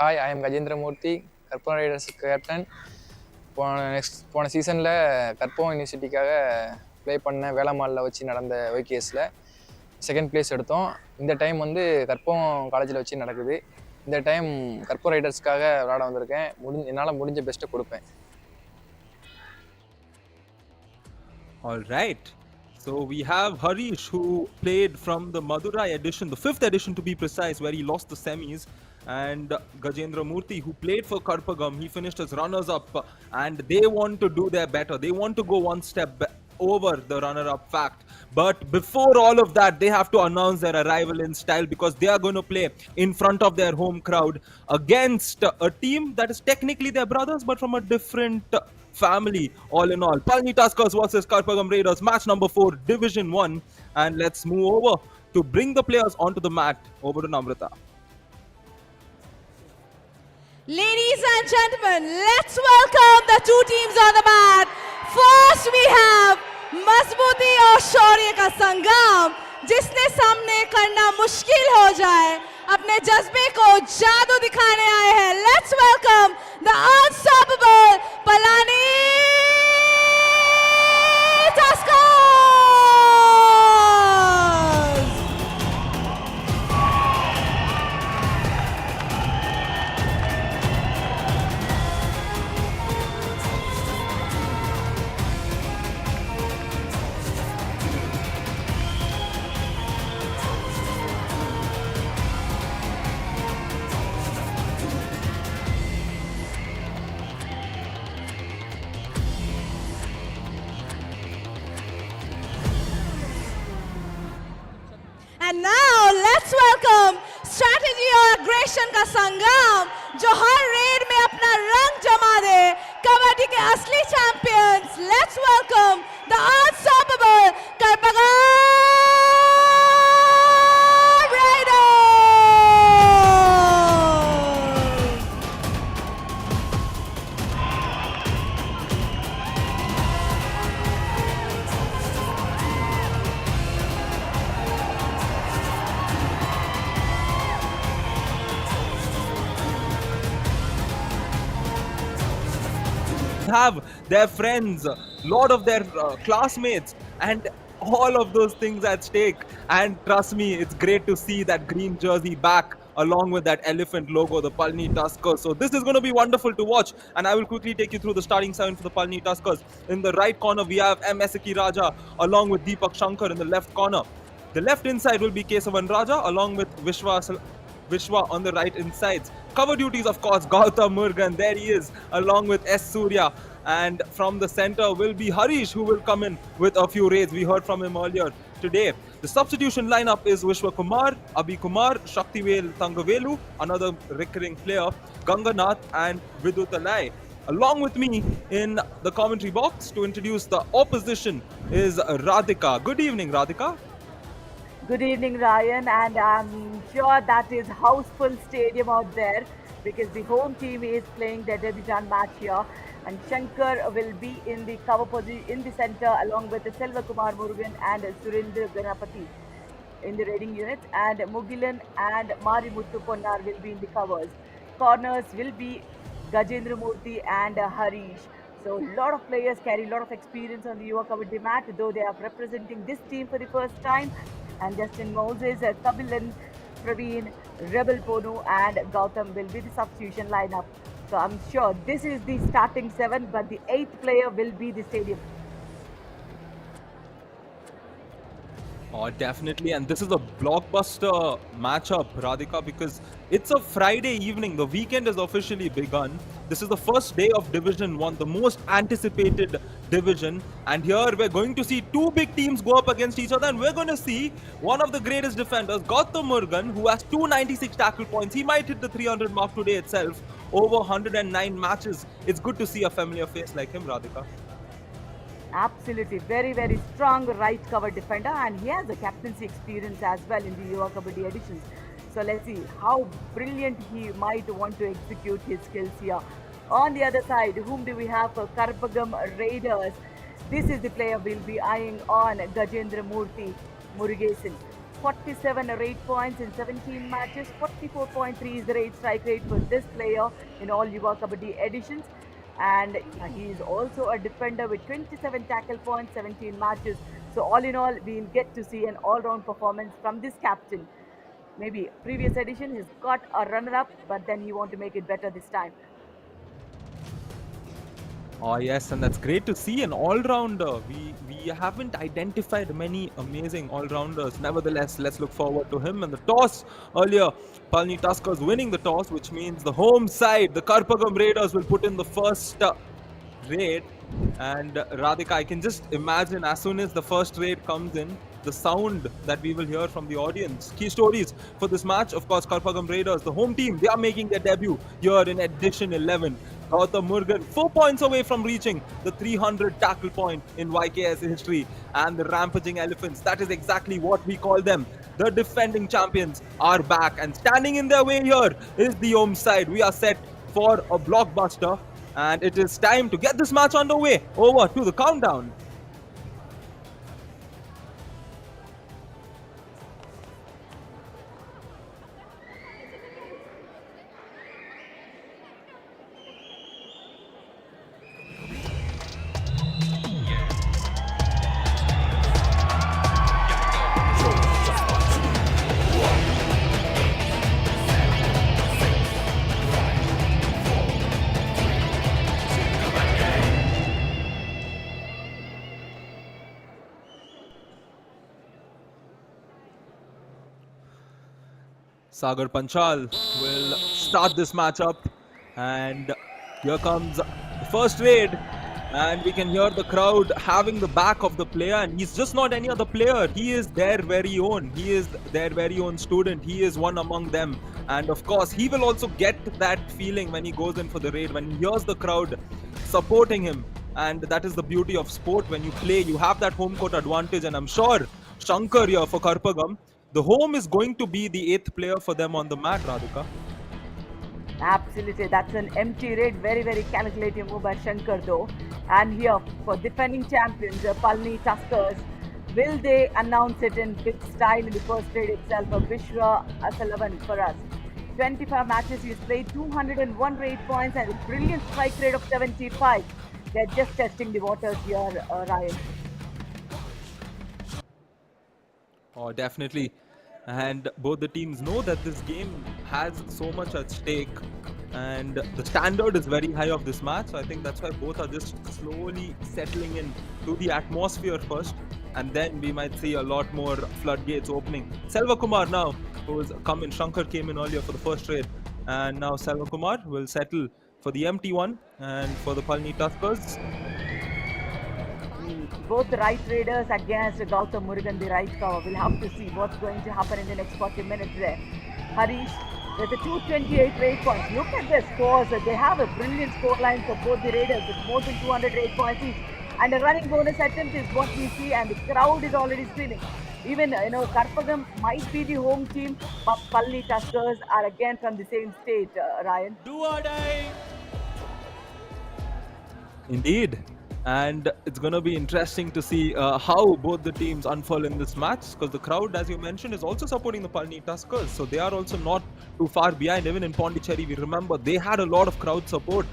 Hi, I am Gajendra Murthy, Karpagam Raiders captain. போன சீசனில் Karpagam யூனிவர்சிட்டிக்காக play பண்ண வேளம்மாளில் வச்சு நடந்த ஒய்கேஎஸில் செகண்ட் பிளேஸ் எடுத்தோம். இந்த டைம் வந்து கற்பகம் காலேஜில் வச்சு நடக்குது. இந்த டைம் கற்பகம் ரைடர்ஸ்க்காக விளையாட வந்திருக்கேன். என்னால் முடிஞ்ச பெஸ்ட்டை கொடுப்பேன். All right. So we have Harish, who played from the Madurai edition, the 5th edition to be precise, where he lost the semis. And Gajendra Murthy, who played for Karpagam, he finished as runners-up. And they want to do their better. They want to go one step over the runner-up fact. But before all of that, they have to announce their arrival in style, because they are going to play in front of their home crowd against a team that is technically their brothers, but from a different family. All in all, Palani Tuskers versus Karpagam Raiders, match number 4, Division 1. And let's move over to bring the players onto the mat. Over to Namrata. Ladies and gentlemen, let's welcome the two teams on the mat. First we have मजबूती और शौर्य का संगम, जिसने सामने करना मुश्किल हो जाए, अपने जज्बे को जादू दिखाने आए हैं. Let's welcome the unstoppable Palani Tuskers. And now let's welcome strategy और aggression का संगम, जो हर रेड में अपना रंग जमा दे, कबड्डी के असली champions. Let's welcome the unstoppable Karpagam Raiders. Have their friends, lot of their classmates, and all of those things at stake. And trust me, it's great to see that green jersey back along with that elephant logo, the Palani Tuskers. So this is going to be wonderful to watch, and I will quickly take you through the starting 7 for the Palani Tuskers. In the right corner, we have M. Esaki Raja along with Deepak Shankar. In the left corner, the left inside will be Kesavan Raja along with Vishwa on the right insides. Cover duties, of course, Gautam Murugan, there he is, along with S. Surya. And from the center will be Harish, who will come in with a few raids. We heard from him earlier today. The substitution lineup is Vishwa Kumar, Abhi Kumar, Shaktivel Thangavelu, another recurring player, Ganganath, and Vidut Alai. Along with me in the commentary box to introduce the opposition is Radhika. Good evening, Radhika. Good evening, Ryan, and I'm sure that is houseful stadium out there, because the home team is playing their debutante match here, and Shankar will be in the cover position in the center along with Selva Kumar Murugan and Surendra Ganapati in the raiding units, and Mugilan and Marimuthu Ponnar will be in the covers. Corners will be Gajendra Murthy and Harish. So a lot of players carry a lot of experience on the Yuva Kabaddi mat, though they are representing this team for the first time. And Justin Moses, Kabilan, Praveen, Rebel Ponu, and Gautam will be the substitution lineup. So I'm sure this is the starting 7, but the 8th player will be the stadium. Oh, definitely. And this is a blockbuster matchup, Radhika, because it's a Friday evening. The weekend has officially begun. This is the first day of Division 1, the most anticipated division. And here we're going to see two big teams go up against each other. And we're going to see one of the greatest defenders, Gautam Murugan, who has 296 tackle points. He might hit the 300 mark today itself. Over 109 matches. It's good to see a familiar face like him, Radhika. Absolutely, very, very strong right cover defender, and he has a captaincy experience as well in the Yuva Kabaddi editions. So let's see how brilliant he might want to execute his skills here. On the other side, whom do we have for Karpagam Raiders? This is the player we'll be eyeing on, Gajendra Murthy Murugesan. 47 rate points in 17 matches. 44.3 is the strike rate for this player in all Yuva Kabaddi editions. And he is also a defender with 27 tackle points, 17 matches. So all in all, we'll get to see an all-round performance from this captain. Maybe previous edition he's got a runner-up, but then you want to make it better this time. Oh yes, and that's great to see an all-rounder. We haven't identified many amazing all-rounders. Nevertheless, let's look forward to him. And the toss earlier, Palani Tuskers winning the toss, which means the home side, the Karpagam Raiders, will put in the first raid. And Radhika, I can just imagine as soon as the first raid comes in, the sound that we will hear from the audience. Key stories for this match, of course, Karpagam Raiders, the home team, they are making their debut here in edition 11. Gautam Murugan 4 points away from reaching the 300 tackle point in YKS history. And the rampaging elephants, that is exactly what we call them. The defending champions are back, and standing in their way here is the home side. We are set for a blockbuster, and it is time to get this match underway. Over to the countdown. Sagar Panchal will start this matchup, and here comes the first raid, and we can hear the crowd having the back of the player, and he's just not any other player. He is their very own. He is their very own student. He is one among them, and of course he will also get that feeling when he goes in for the raid, when he hears the crowd supporting him. And that is the beauty of sport. When you play, you have that home court advantage, and I'm sure Shankar here for Karpagam, the home is going to be the 8th player for them on the mat, Radhika. Absolutely, that's an empty raid. Very, very calculating move by Shankar though. And here for defending champions, Palani Tuskers, will they announce it in big style in the first raid itself? Bishra Asalavan for us. 25 matches, he's played 201 raid points and a brilliant strike rate of 75. They're just testing the waters here, Ryan. Oh, definitely. And both the teams know that this game has so much at stake, and the standard is very high of this match. So I think that's why both are just slowly settling in to the atmosphere first, and then we might see a lot more floodgates opening. Selva Kumar now, who has come in. Shankar came in earlier for the first raid, and now Selva Kumar will settle for the empty one, and for the Palani Tuskers. Both the right raiders against Gautam Murugan, the right cover. We'll have to see what's going to happen in the next 40 minutes there. Harish, with a 228 raid points. Look at their scores. They have a brilliant score line for both the raiders with more than 200 raid points each. And a running bonus attempt is what we see, and the crowd is already screaming. Even, Karpagam might be the home team, but Palani Tuskers are again from the same state, Ryan. Do or die. Indeed. And it's going to be interesting to see how both the teams unfurl in this match, because the crowd, as you mentioned, is also supporting the Palani Tuskers. So they are also not too far behind. Even in Pondicherry, we remember they had a lot of crowd support.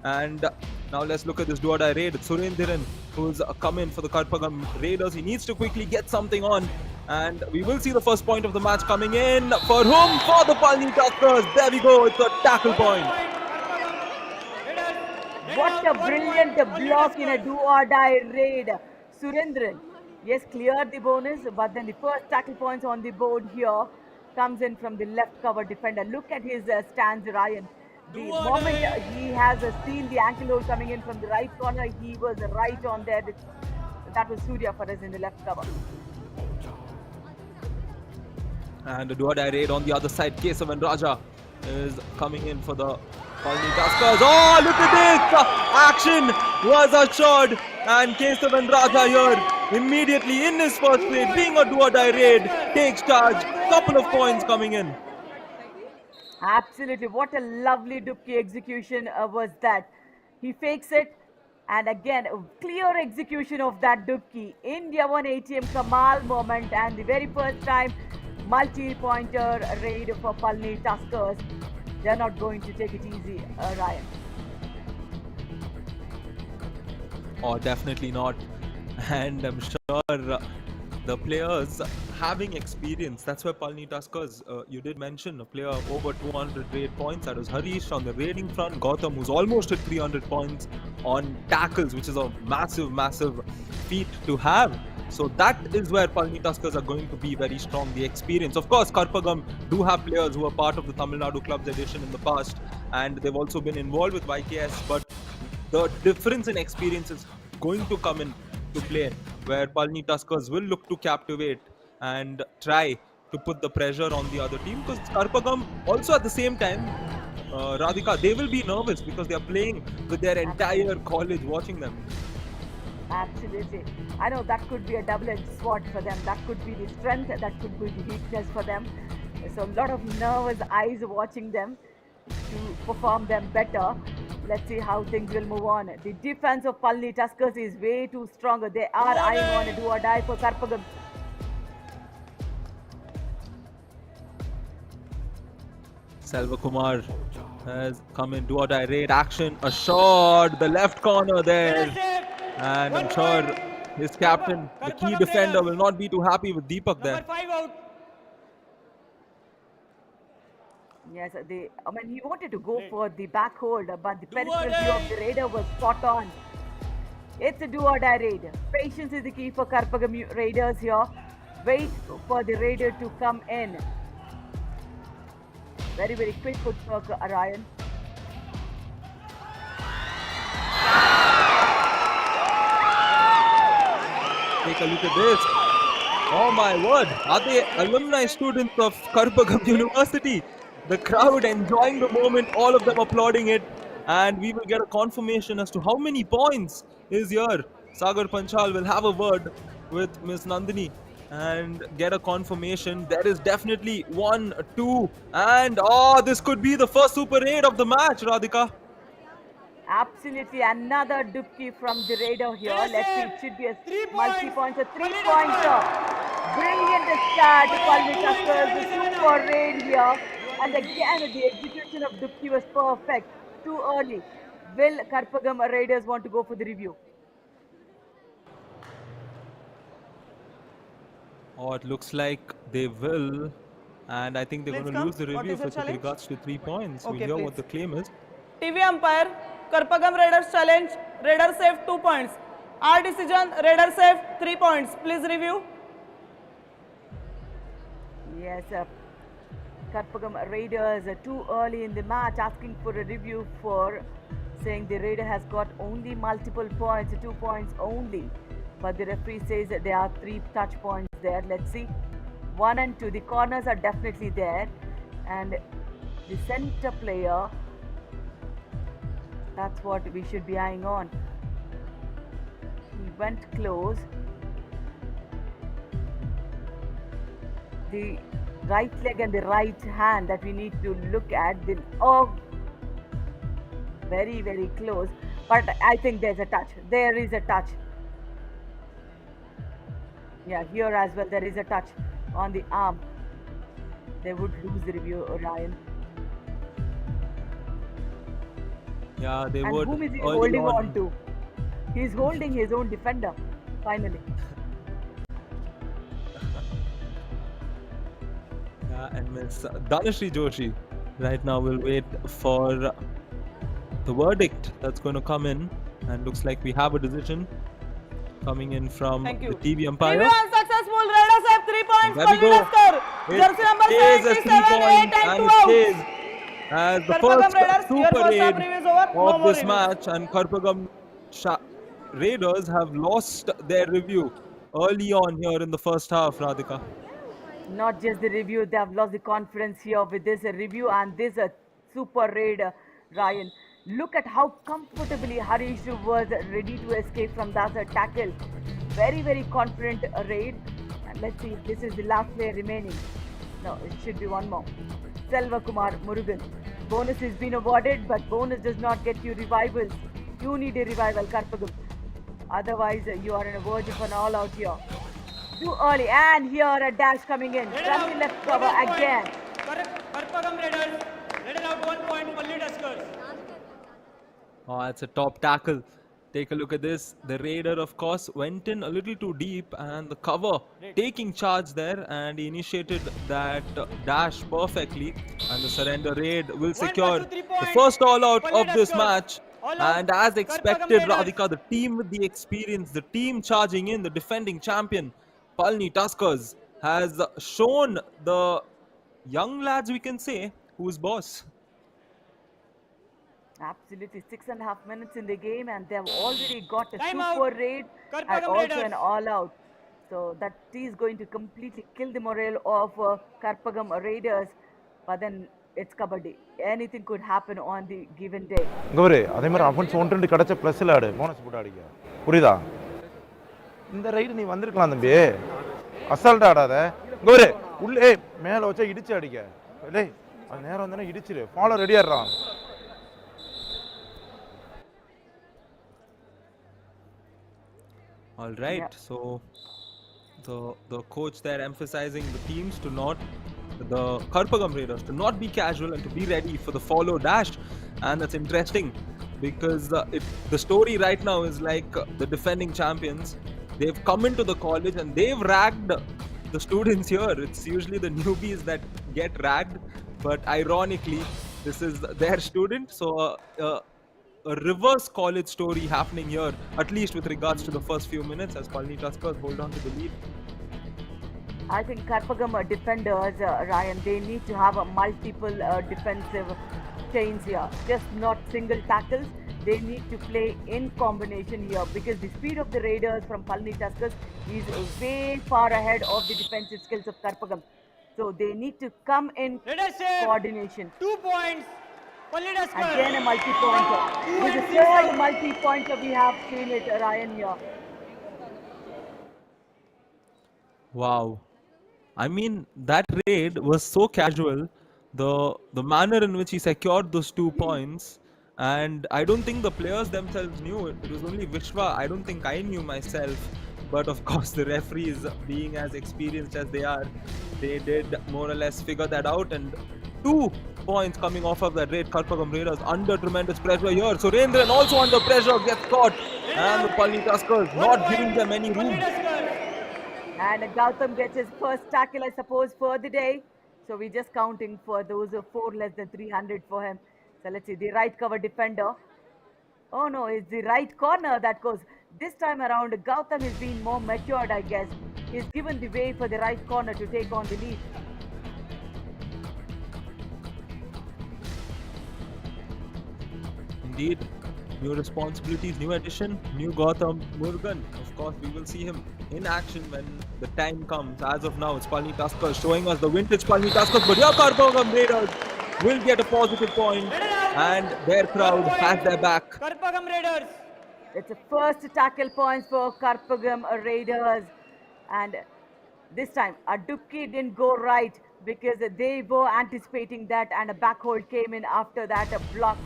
And now let's look at this do-or-die raid. It's Surendran, who's come in for the Karpagam Raiders. He needs to quickly get something on. And we will see the first point of the match coming in. For whom? For the Palani Tuskers. There we go. It's a tackle point. What a brilliant block in a do-or-die raid. Surendran, yes, cleared the bonus, but then the first tackle points on the board here comes in from the left cover defender. Look at his stance, Ryan. The moment he has seen the ankle hold coming in from the right corner, he was right on there. That was Surya for us in the left cover. And the do-or-die raid on the other side. Kesavan Raja is coming in for the Palani Tuskers. Oh, look at this! Action was assured, and Kesavan Raja here immediately in his first raid, being a do-or-die raid, takes charge. Couple of points coming in. Absolutely, what a lovely Dupki execution was that. He fakes it, and again, a clear execution of that Dupki. India 1 ATM Kamal moment, and the very first time multi-pointer raid for Palani Tuskers. They're not going to take it easy, Ryan. Oh, definitely not. And I'm sure the players having experience, that's why Palani Tuskers, you did mention a player over 200 raid points. That was Harish on the raiding front. Gautam, who's almost at 300 points on tackles, which is a massive, massive feat to have. So that is where Palani Tuskers are going to be very strong. The experience. Of course, Karpagam do have players who are part of the Tamil Nadu Clubs edition in the past, and they've also been involved with YKS, but the difference in experience is going to come in to play, where Palani Tuskers will look to captivate and try to put the pressure on the other team, because Karpagam also at the same time, Radhika, they will be nervous because they are playing with their entire college watching them. Absolutely. I know that could be a double-edged sword for them. That could be the strength, that could be the weakness for them. So a lot of nervous eyes watching them to perform them better. Let's see how things will move on. The defense of Palani Tuskers is way too strong. They are eyeing on a do or die for Karpagam. Selva Kumar has come in, do or die raid action, a shot, the left corner there. And I'm sure his captain, the key defender, will not be too happy with Deepak there. Yes, he wanted to go for the back hold, but the peripheral view of the raider was spot on. It's a do or die raid. Patience is the key for Karpagam Raiders here. Wait for the raider to come in. Very, very quick footwork, Ryan. Take a look at this. Oh my word. Are they alumni students of Karpagam University? The crowd enjoying the moment, all of them applauding it. And we will get a confirmation as to how many points is here. Sagar Panchal will have a word with Miss Nandini and get a confirmation. There is definitely 1, 2, and this could be the first Super 8 of the match, Radhika. Absolutely, another dupki from the raider here. Let's see, it should be a multi-pointer, 3-pointer. Brilliant start, Palani Tuskers, the super raid here. And again, the execution of dupki was perfect. Too early. Will Karpagam Raiders want to go for the review? Oh, it looks like they will. And I think they're going to lose the review with regards to 3 points. Okay, we'll hear please. what the claim is. TV umpire, Karpagam Raiders challenge, Raiders save 2 points. Our decision, Raiders save 3 points. Please review. Yes, Karpagam Raiders too early in the match asking for a review for saying the Raider has got only multiple points, 2 points only. But the referee says that there are 3 touch points there. Let's see. 1 and 2. The corners are definitely there. And the center player, that's what we should be eyeing on. He went close. The right leg and the right hand that we need to look at. Very, very close. But I think there's a touch. There is a touch. Yeah, here as well there is a touch on the arm. They would lose the review, Ryan. Yeah, they And would. whom is he holding on to? He's holding his own defender, finally. Yeah, and Miss Dhanashri Joshi right now will wait for the verdict that's going to come in. And looks like we have a decision coming in from the TV umpire. TV unsuccessful, Raiders have 3 points. There we go. Jersey number It is a 77, 8 3-point and and 2 it out. stays as the Karpagam first Raiders, super your first raid half review is over. No of more this reviews. match, and Karpagam Raiders have lost their review early on here in the first half, Radhika. Not just the review, they have lost the confidence here with this review and this super raid, Ryan. Look at how comfortably Harish was ready to escape from that tackle. Very, very confident raid. And let's see if this is the last player remaining. No, it should be one more. Selva Kumar Murugan. Bonus has been awarded, but bonus does not get you revivals. You need a revival, Karpagam. Otherwise, you are on a verge of an all-out here. too early. And here a dash coming in from the left cover again. Karpagam Raiders. Raider out 1 point. Palani Tuskers. Oh, it's a top tackle. Take a look at this. The Raider, of course, went in a little too deep, and the cover taking charge there, and he initiated that dash perfectly. And the surrender raid will secure the first all out of this match. And as expected, Radhika, the team with the experience, the team charging in, the defending champion, Palani Tuskers, has shown the young lads, we can say, who's boss. Absolutely, 6.5 minutes in the game, and they've already got a Time out. super raid and Karpagam also Raiders. an all-out. So that is going to completely kill the morale of Karpagam Raiders. But then it's Kabaddi. Anything could happen on the given day. Gowri அதே மாதிரி offence 1-2 கிடச்ச ப்ளஸில் ஆடு bonus போட்டு அடிக்க புரியுதா இந்த ride நீ வந்திருக்கலாம் தம்பி அசால்ட்டாக ஆடாத கௌரி உள்ளே மேலே வச்சா இடிச்சு அடிக்க டேய் அது நேரம் வந்தோன்னா இடிச்சிரு follow ரெடியாடுறான் All right, so the coach there emphasizing the teams to not, the Karpagam Raiders to not be casual and to be ready for the follow dash, and that's interesting because the story right now is like the defending champions, they've come into the college and they've ragged the students here. It's usually the newbies that get ragged, but ironically this is their student, so a reverse college story happening here, at least with regards to the first few minutes, as Palani Tuskers hold on to the lead. I think Karpagam defenders, Ryan, they need to have a multiple defensive chains here. Just not single tackles. They need to play in combination here because the speed of the Raiders from Palani Tuskers is way far ahead of the defensive skills of Karpagam. So they need to come in coordination. 2 points. Palani Tuskers. Again a multi-pointer. This is the third multi-pointer we have seen it, Ryan, here. Wow. I mean, that raid was so casual. The manner in which he secured those 2 points, and I don't think the players themselves knew it. It was only Vishwa. I don't think I knew myself. But of course, the referees, being as experienced as they are, they did more or less figure that out. And 2 points coming off of that raid. Karpagam Raiders under tremendous pressure here. Surendran also under pressure, gets caught. And the Palani Tuskers not giving them any room. And Gautam gets his first tackle, I suppose, for the day. So we're just counting for those 4 less than 300 for him. So let's see, the right cover defender. Oh no, it's the right corner that goes. This time around, Gautam is being more matured, I guess. He's given the way for the right corner to take on the lead. Indeed, new responsibilities, new addition, new Gautam Murugan. Of course, we will see him in action when the time comes. As of now, it's Palani Tuskers showing us the vintage Palani Tuskers, but here Karpagam Raiders will get a positive point, and their crowd has their back. Karpagam Raiders. It's the first tackle points for Karpagam Raiders. And this time, Adupki didn't go right because they were anticipating that, and a back hold came in after that, a block.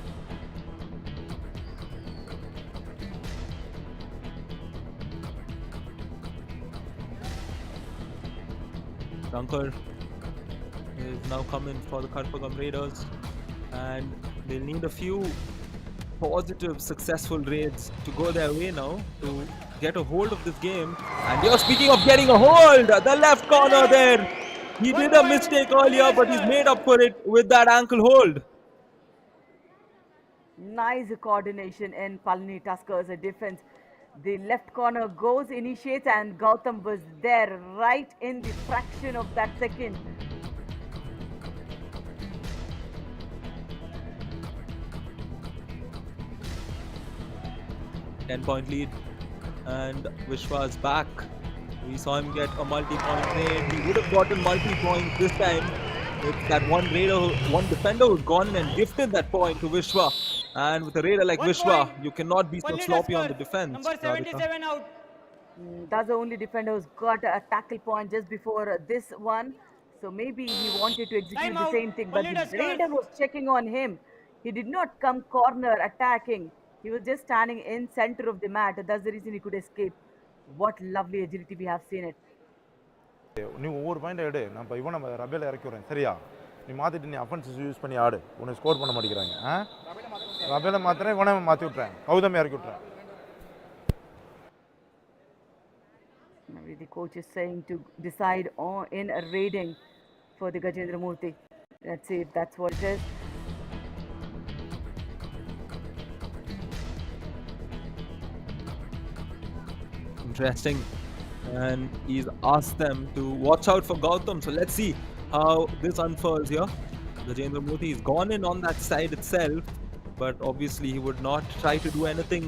Shankar is now coming for the Karpagam Raiders, and they'll need a few positive, successful raids to go their way now to get a hold of this game. And you're speaking of getting a hold, the left corner there. He did a mistake earlier, but he's made up for it with that ankle hold. Nice coordination in Palani Tuskers' defense. The left corner goes, initiates, and Gautam was there right in the fraction of that second. Ten-point lead, and Vishwa is back. We saw him get a multi-point raid. He would have gotten multi-points this time. It's that one raider, one defender who's gone and gifted that point to Vishwa. And with a raider like 1 Vishwa, point. you cannot be so Palani sloppy on the Tuskers. defense. Number Radhika. 77 out. That's the only defender who's got a tackle point just before this one. So maybe he wanted to execute Time the out. same thing, but Palani the Tuskers. raider was checking on him. He did not come corner attacking. He was just standing in center of the mat. That's the reason he could escape. What lovely agility we have seen it. நீ ஒவ்வொரு point எடு. நான் இப்போ இவனை ரபேல இறக்கி விட்றேன் சரியா? நீ மாற்றிட்டு நீ அஃபென்ஸ் யூஸ் பண்ணி ஆடு. உன்னை ஸ்கோர் பண்ண மாட்டேங்கிறாங்க. ரபேல மாத்திரேன், இவனை மாற்றி விட்றேன், கௌதம் இறக்கி விட்றேன். Maybe the coach is saying to decide on in a raiding for the Gajendra Murthy. Let's see if that's what it is. Interesting. And he's asked them to watch out for Gautam. So let's see how this unfurls here. Gajendra Murthy has gone in on that side itself, but obviously he would not try to do anything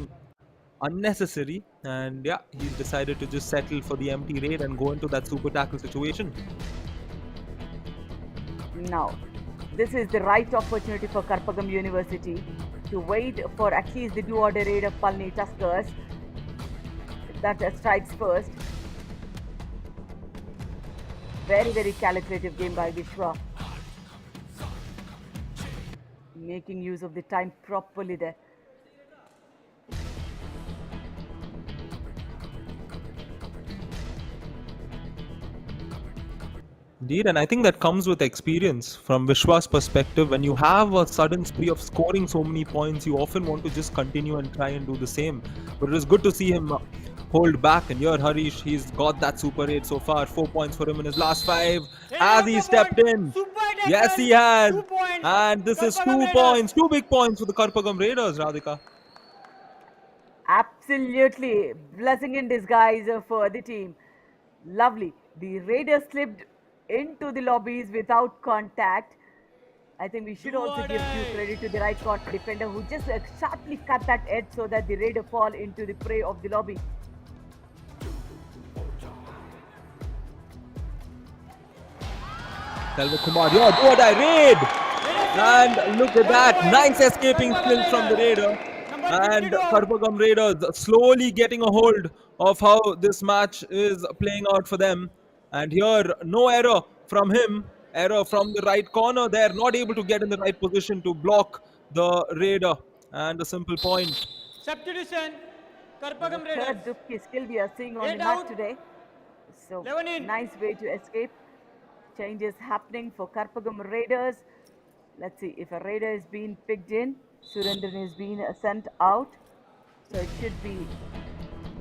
unnecessary. And yeah, he's decided to just settle for the empty raid and go into that super tackle situation. Now, this is the right opportunity for Karpagam University to wait for at least the do-or-die raid of Palani Tuskers. That strikes first. Very, very calculative game by Vishwa. Making use of the time properly there. Indeed, and I think that comes with experience. From Vishwa's perspective, when you have a sudden spree of scoring so many points, you often want to just continue and try and do the same. But it is good to see him hold back. And here, Harish, he's got that Super 8 so far. 4 points for him in his last 5. As he stepped in. Yes, he has. And this is 2 points. 2 big points for the Karpagam Raiders, Radhika. Absolutely. Blessing in disguise for the team. Lovely. The Raiders slipped into the lobbies without contact. I think we should also give due credit to the right court defender who just sharply cut that edge so that the Raider fall into the prey of the lobby. Selva Kumar, yo, do-or-die raid! And look at that, nice escaping skills from the Raider. And Karpagam Raiders slowly getting a hold of how this match is playing out for them. And here, no error from him, error from the right corner. They're not able to get in the right position to block the Raider. And a simple point. Substitution, Karpagam Raiders. Third Dupki skill we are seeing on the mat today. So, nice way to escape. Changes happening for Karpagam Raiders. Let's see if a Raider is being picked in. Surendran is being sent out. So it should be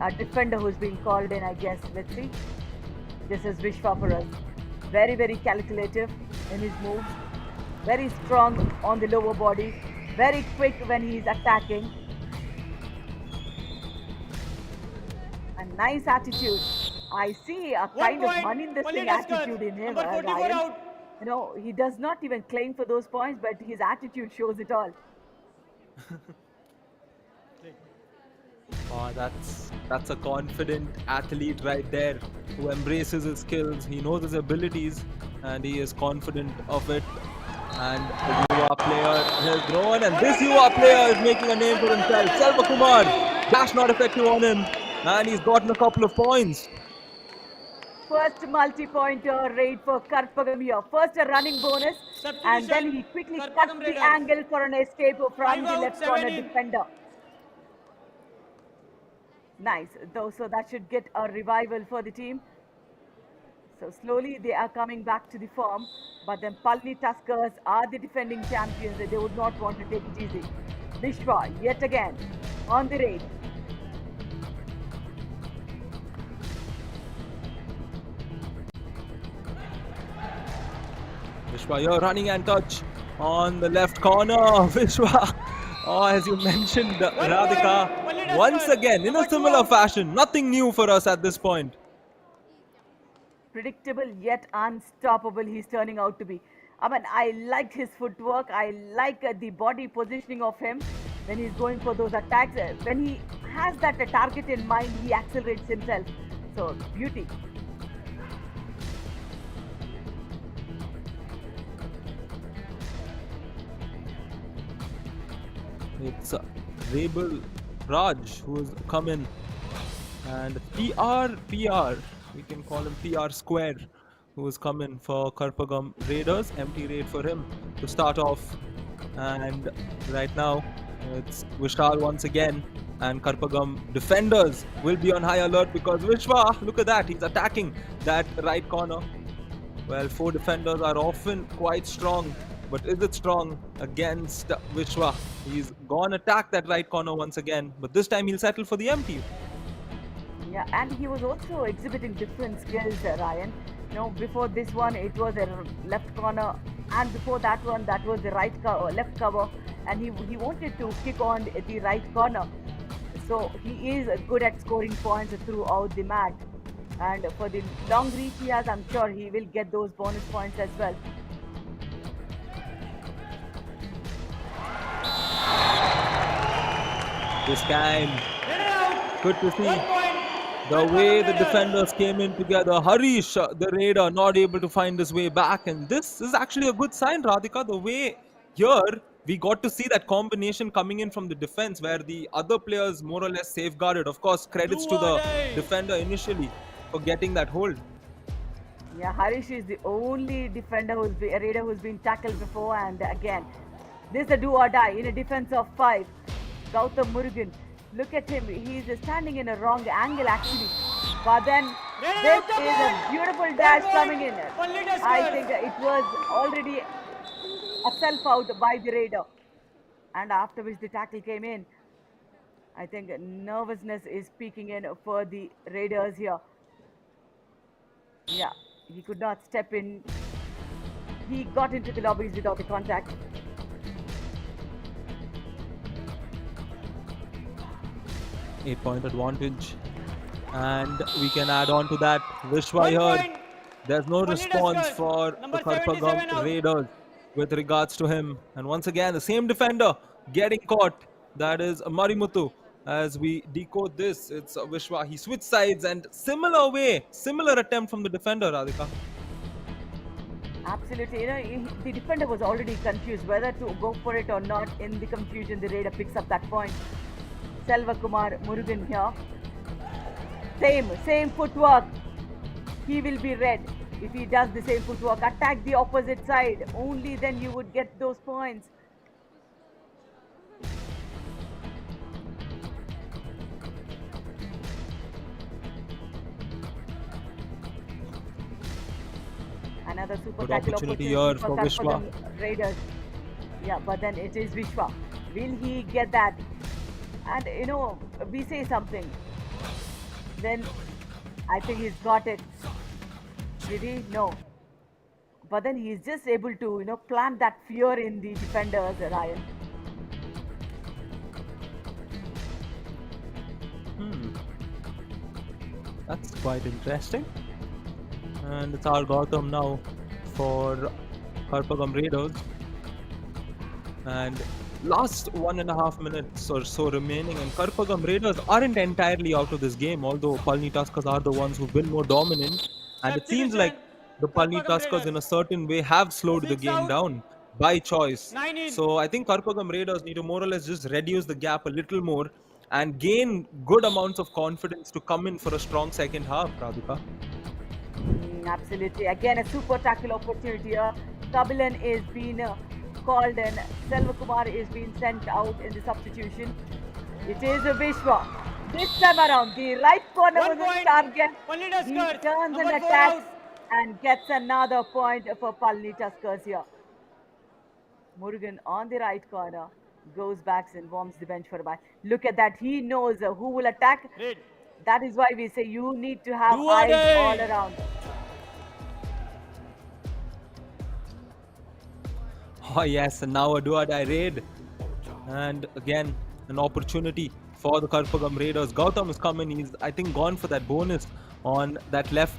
a defender who's being called in, I guess. Let's see. This is Vishwa for us. Very, very calculative in his moves. Very strong on the lower body. Very quick when he's attacking. A nice attitude. I see a kind of money in the thing attitude in him, Ryan. You know, he does not even claim for those points, but his attitude shows it all. Oh, that's a confident athlete right there who embraces his skills. He knows his abilities and he is confident of it. And the Yuva player has grown, and this Yuva player is making a name for himself. Selva Kumar, dash not effective on him, and he's gotten a couple of points. First multi-pointer raid for Karpagam here. First a running bonus, and then he quickly cut the angle for an escape from the left corner defender. Nice, though, so that should get a revival for the team. So slowly they are coming back to the form, but then Palani Tuskers are the defending champions and they would not want to take it easy. Vishwa yet again on the raid. Vishwa here running and touch on the left corner. Vishwa, oh, as you mentioned, Radhika, once again in a similar fashion. Nothing new for us at this point. Predictable yet unstoppable he's turning out to be. I mean, I liked his footwork. I like the body positioning of him when he's going for those attacks. When he has that target in mind, he accelerates himself. So, beauty. It's Rebel Raj who has come in, and PR, we can call him PR Square, who has come in for Karpagam Raiders. Empty raid for him to start off, and right now it's Vishal once again And Karpagam defenders will be on high alert because Vishwa, look at that, he's attacking that right corner. Well, 4 defenders are often quite strong, but is it strong against Vishwa? He's gone attack that right corner once again, but this time he'll settle for the empty. Yeah, and he was also exhibiting different skills, Ryan. Before this one, it was a left corner, and before that one, that was the left cover, and he wanted to kick on the right corner. So he is good at scoring points throughout the match. And for the long reach he has, I'm sure he will get those bonus points as well. This time, good to see the way the defenders came in together. Harish, the raider, not able to find his way back. And this is actually a good sign, Radhika. The way here, we got to see that combination coming in from the defense where the other players more or less safeguarded. Of course, credits to the defender initially for getting that hold. Yeah, Harish is the only defender a raider who's been tackled before, and again, this is a do or die in a defense of 5. Gautam Murugan, look at him, he's standing in a wrong angle actually. But then, this is a beautiful dash coming in. I think it was already a self-out by the raider. And after which the tackle came in, I think nervousness is peeking in for the raiders here. Yeah, he could not step in. He got into the lobbies without the contact. Eight-point advantage. And we can add on to that. Vishwa here. There's no response for the Karpagam Raiders with regards to him. And once again, the same defender getting caught. That is Marimuthu. As we decode this, it's Vishwa. He switched sides and similar attempt from the defender, Radhika. Absolutely. The defender was already confused whether to go for it or not. In the confusion, the raider picks up that point. Selvakumar Murugan here. Same footwork. He will be red if he does the same footwork. Attack the opposite side. Only then you would get those points. Another super tackle opportunity here for Vishwa. Raiders. Yeah, but then it is Vishwa. Will he get that? And we say something, then I think he's got it. Did he? No. But then he's just able to, plant that fear in the defenders, Ryan. That's quite interesting. And it's our Gautam now for Karpagam Raiders. And last 1.5 minutes or so remaining, and Karpagam Raiders aren't entirely out of this game, although Palani Tuskers are the ones who've been more dominant. And it seems like the Palani Tuskers in a certain way have slowed the game down by choice. So I think Karpagam Raiders need to more or less just reduce the gap a little more and gain good amounts of confidence to come in for a strong second half, Radhika. Absolutely. Again, a super tackle opportunity here. Kabilan is being called and Selvakumar is being sent out in the substitution. It is a Vishwa. This time around, the right corner was his target. He turns and attacks and gets another point for Palani Tuskers here. Murugan on the right corner goes back and warms the bench for a while. Look at that. He knows who will attack. That is why we say you need to have eyes all around. Oh yes, and now a do-or-die raid. And again, an opportunity for the Karpagam Raiders. Gautam is coming. He's, I think, gone for that bonus on that left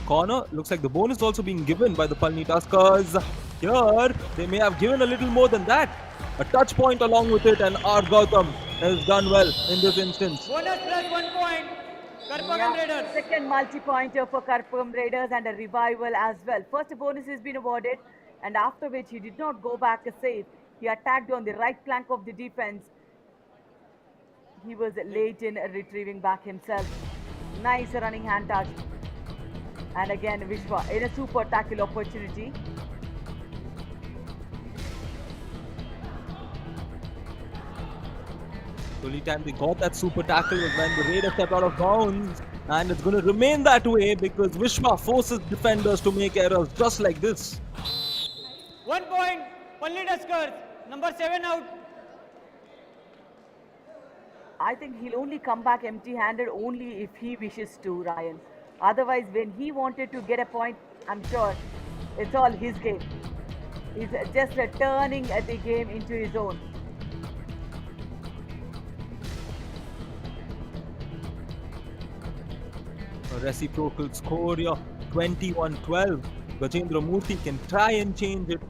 corner. Looks like the bonus is also being given by the Palani Tuskers. Here, they may have given a little more than that. A touch point along with it, and our Gautam has done well in this instance. Bonus plus 1 point. Karpagam Raiders. Second multi-pointer for Karpagam Raiders and a revival as well. First, a bonus has been awarded, and after which he did not go back a save. He attacked on the right flank of the defense. He was late in retrieving back himself. Nice running hand touch. And again, Vishwa in a super tackle opportunity. The only time they got that super tackle was when the Raiders stepped out of bounds, and it's going to remain that way because Vishwa forces defenders to make errors just like this. 1 point, Palani Tuskers, number 7 out. I think he'll only come back empty-handed only if he wishes to, Ryan. Otherwise, when he wanted to get a point, I'm sure it's all his game. He's just turning the game into his own. A reciprocal score here, 21-12. Gajendra Murthy can try and change it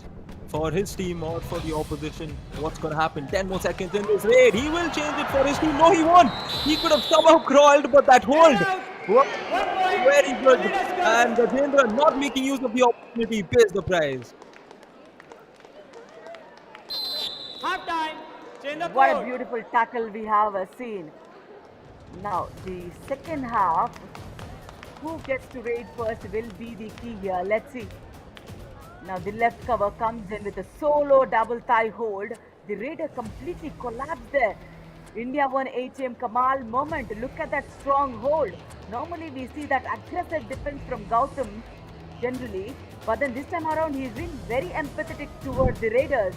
for his team or for the opposition. What's going to happen? 10 more seconds in this raid. He will change it for his team. No, he won't. He could have somehow crawled, but that hold was very good. And Gajendra not making use of the opportunity pays the prize. Half time, change the What a court. beautiful tackle we have seen. Now, the second half, who gets to raid first will be the key here. Let's see. Now, the left cover comes in with a solo double thigh hold. The raider completely collapsed there. India won HM Kamal moment. Look at that strong hold. Normally, we see that aggressive defense from Gautam generally. But then this time around, he's been very empathetic towards the raiders.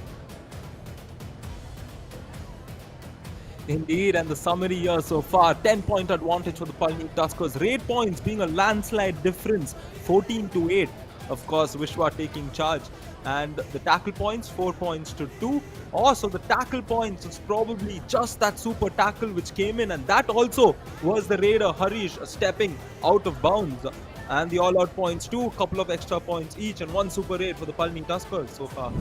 Indeed, and the summary here so far, 10-point advantage for the Palani Tuskers. Raid points being a landslide difference, 14-8. Of course, Vishwa taking charge. And the tackle points, 4 points to 2. Also, the tackle points is probably just that super tackle which came in. And that also was the raider Harish stepping out of bounds. And the all-out points too, a couple of extra points each and 1 super raid for the Palani Tuskers so far.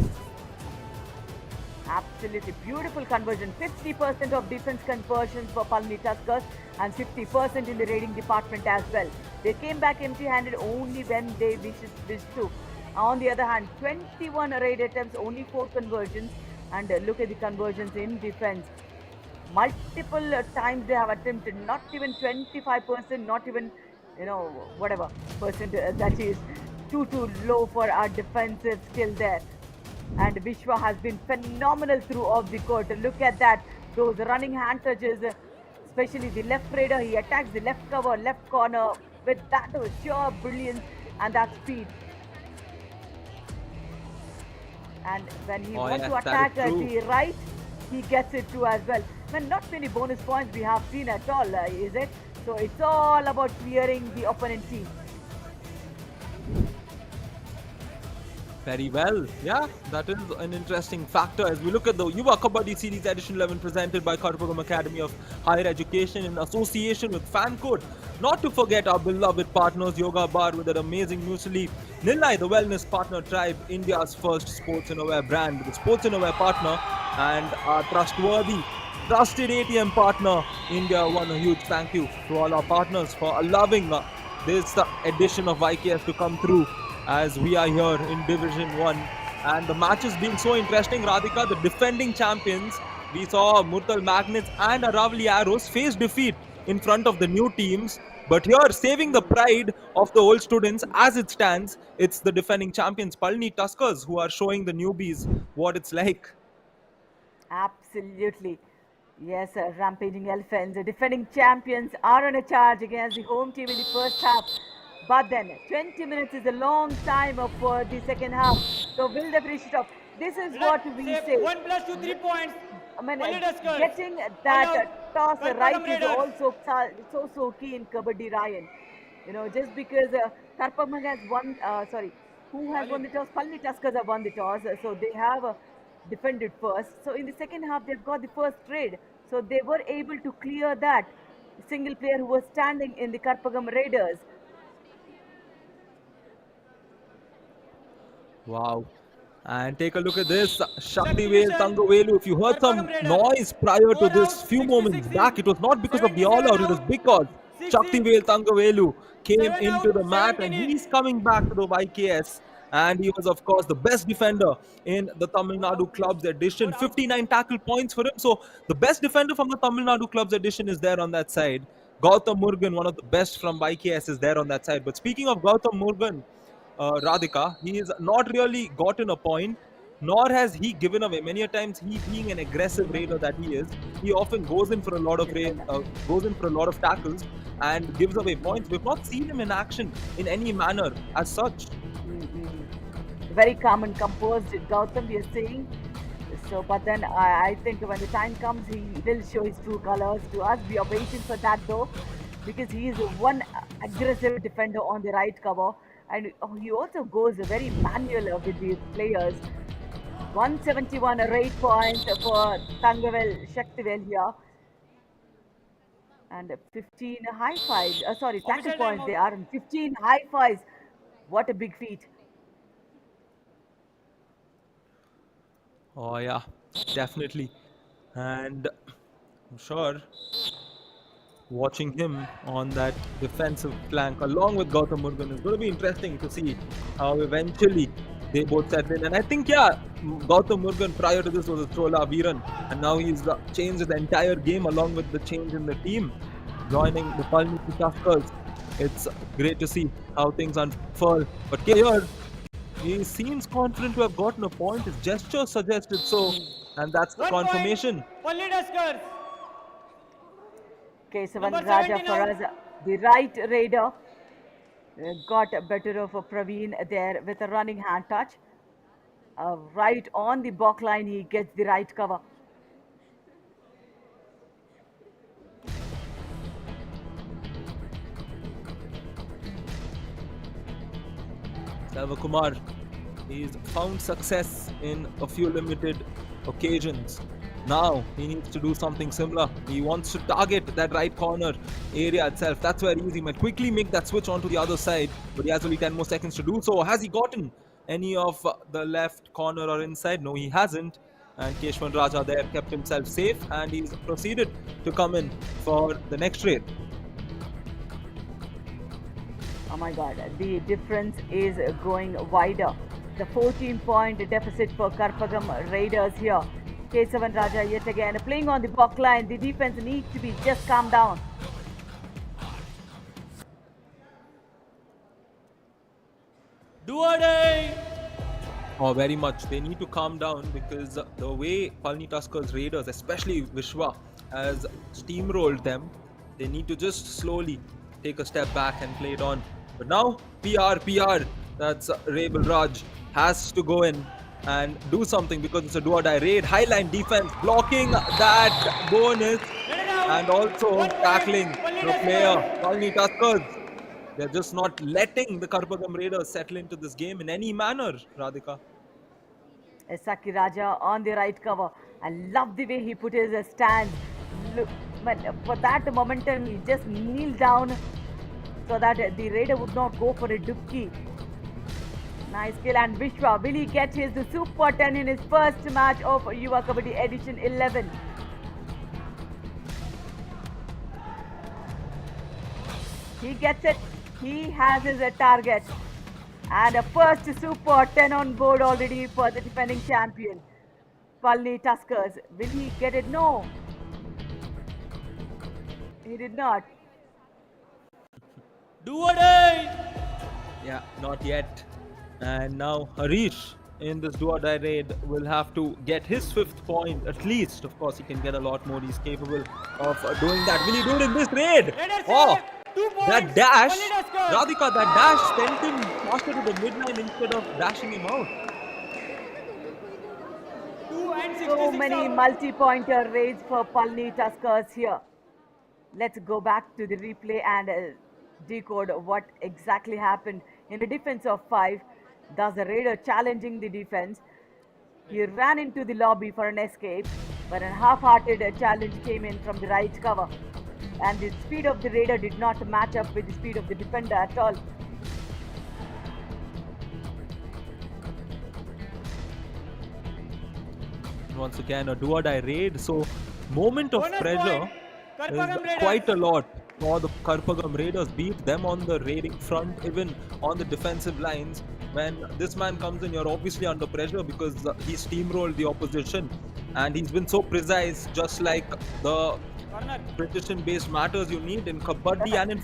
Absolutely beautiful conversion. 50% of defense conversions for Palani Tuskers and 50% in the raiding department as well. They came back empty-handed only when they wished to. On the other hand, 21 raid attempts, only 4 conversions. And look at the conversions in defense. Multiple times they have attempted, not even 25%, not even, whatever percent that is too low for our defensive skill there. And Vishwa has been phenomenal throughout the court. Look at that, those running hand touches, especially the left raider. He attacks the left cover, left corner with that sheer brilliance and that speed. And when he wants to attack the right, he gets it too as well. Well, not many bonus points we have seen at all, is it? So it's all about clearing the opponent team. Very well. Yeah, that is an interesting factor as we look at the Yuva Kabaddi Series Edition 11 presented by Karpagam Academy of Higher Education in association with FanCode. Not to forget our beloved partners Yoga Bar with their amazing muesli. Nillai, the wellness partner tribe, India's first sports innerwear brand, the sports innerwear partner, and our trusted ATM partner, India. One a huge thank you to all our partners for allowing this edition of YKS to come through as we are here in Division 1. And the matches being so interesting, Radhika, the defending champions, we saw Murtal Magnets and Aravali Arrows face defeat in front of the new teams. But here, saving the pride of the old students as it stands, it's the defending champions, Palani Tuskers, who are showing the newbies what it's like. Absolutely. Yes, Rampaging Elephants, the defending champions, are on a charge against the home team in the first half. But then 20 minutes is a long time for the second half. So will they finish it off? This is what we say. 1 plus 2, 3 points. I mean, Palani Tuskers. getting that toss Karpagam right is Raiders. also so key in Kabaddi, Ryan. Just because Karpagam has won, who has won the toss? Palani Tuskers have won the toss. So they have defended first. So in the second half, they've got the first trade. So they were able to clear that single player who was standing in the Karpagam Raiders. Wow. And take a look at this. Shaktivel Tangavelu. If you heard some noise prior to this few moments back, it was not because of the all-out, it was because Shaktivel Tangavelu came into the mat and he's coming back to the YKS. And he was, of course, the best defender in the Tamil Nadu Clubs edition. 59 tackle points for him. So the best defender from the Tamil Nadu Clubs edition is there on that side. Gautam Murugan, one of the best from YKS, is there on that side. But speaking of Gautam Murugan, Radhika, he has not really gotten a point. nor has he given away. Many a times, he being an aggressive raider that he is, he often goes in for a lot of tackles and gives away points. We've not seen him in action in any manner as such. Very calm and composed, Gautam, we are saying. So, but then I think when the time comes, he will show his true colors to us. We are waiting for that though, because he is one aggressive defender on the right cover, and he also goes very manual with these players. 171 rate points for Tangavel Shaktivel here. And 15 high fives. Sorry, tackle Official points timeout. they are. And 15 high fives. What a big feat. Oh yeah, definitely. And I'm sure watching him on that defensive flank along with Gautam Murugan is going to be interesting to see how eventually they both settle in. And I think, yeah, Gautam Murugan prior to this was a Trola Viran, and now he's changed the entire game along with the change in the team, joining the Palani Tuskers. It's great to see how things unfold. But here, he seems confident to have gotten a point. His gesture suggested so, and that's the 1 point, confirmation. Palani Tuskers. Kesavan Number Raja 17 for out. us. The right raider got better of a Praveen there with a running hand touch. Right on the block line, he gets the right cover. Selvakumar, he's found success in a few limited occasions. Now he needs to do something similar. He wants to target that right corner area itself. That's where he might quickly make that switch onto the other side, but he has only 10 more seconds to do so. Has he gotten any of the left corner or inside? No, he hasn't. And Keshwan Raja there kept himself safe, and he's proceeded to come in for the next raid. Oh my God, the difference is going wider. The 14-point deficit for Karpagam Raiders here. Kesavan Raja yet again playing on the block line. The defense needs to be just calm down. Do or die. Oh, very much. They need to calm down because the way Palani Tuskers Raiders, especially Vishwa, has steamrolled them, they need to just slowly take a step back and play it on. But now, PR, that's Rabel Raj, has to go in and do something because it's a do-or-die raid. Highline defense blocking that bonus and also tackling the player, Palani Tuskers. They're just not letting the Karpagam Raiders settle into this game in any manner, Radhika. Saki Raja on the right cover. I love the way he put his stance. Look, but for that momentum, he just kneeled down so that the Raider would not go for a dubki. Nice kill, and Vishwa, will he get his Super 10 in his first match of Yuva Kabaddi Edition 11? He gets it. He has his target. And a first Super 10 on board already for the defending champion, Palani Tuskers. Will he get it? No. He did not. Do or die. Yeah, not yet. And now Harish in this do-or-die raid will have to get his 5th point at least. Of course, he can get a lot more. He's capable of doing that. Will he do it in this raid? Oh, 2 points. that dash, Palani Tuskers. Radhika, that dash sent him faster to the midline instead of dashing him out. 2 and 66 So many out. multi-pointer raids for Palani Tuskers here. Let's go back to the replay and decode what exactly happened. In a defense of 5, thus the Raider challenging the defense. He ran into the lobby for an escape, but a half-hearted challenge came in from the right cover. And the speed of the Raider did not match up with the speed of the defender at all. Once again, a do-or-die raid. So, moment of Bonus pressure point. Karpagam is Raiders. quite a lot for the Karpagam Raiders. Beat them on the raiding front, even on the defensive lines. When this man comes in, you're obviously under pressure because he steamrolled the opposition, and he's been so precise, just like the Corner. precision-based matters you need in Kabaddi and in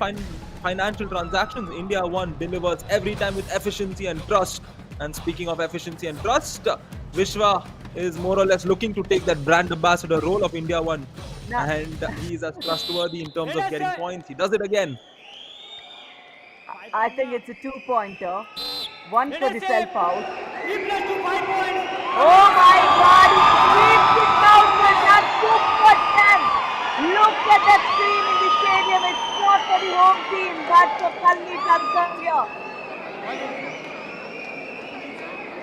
financial transactions. India 1 delivers every time with efficiency and trust. And speaking of efficiency and trust, Vishwa is more or less looking to take that brand ambassador role of India 1. No. And he's as trustworthy in terms of getting points. He does it again. I think it's a 2-pointer. One for the self-out. 3 plus 2, 5 points. Oh my God, he sweeps it out with that super 10. Look at that screen in the stadium. It's not for the home team, but for Palani Tuskers here.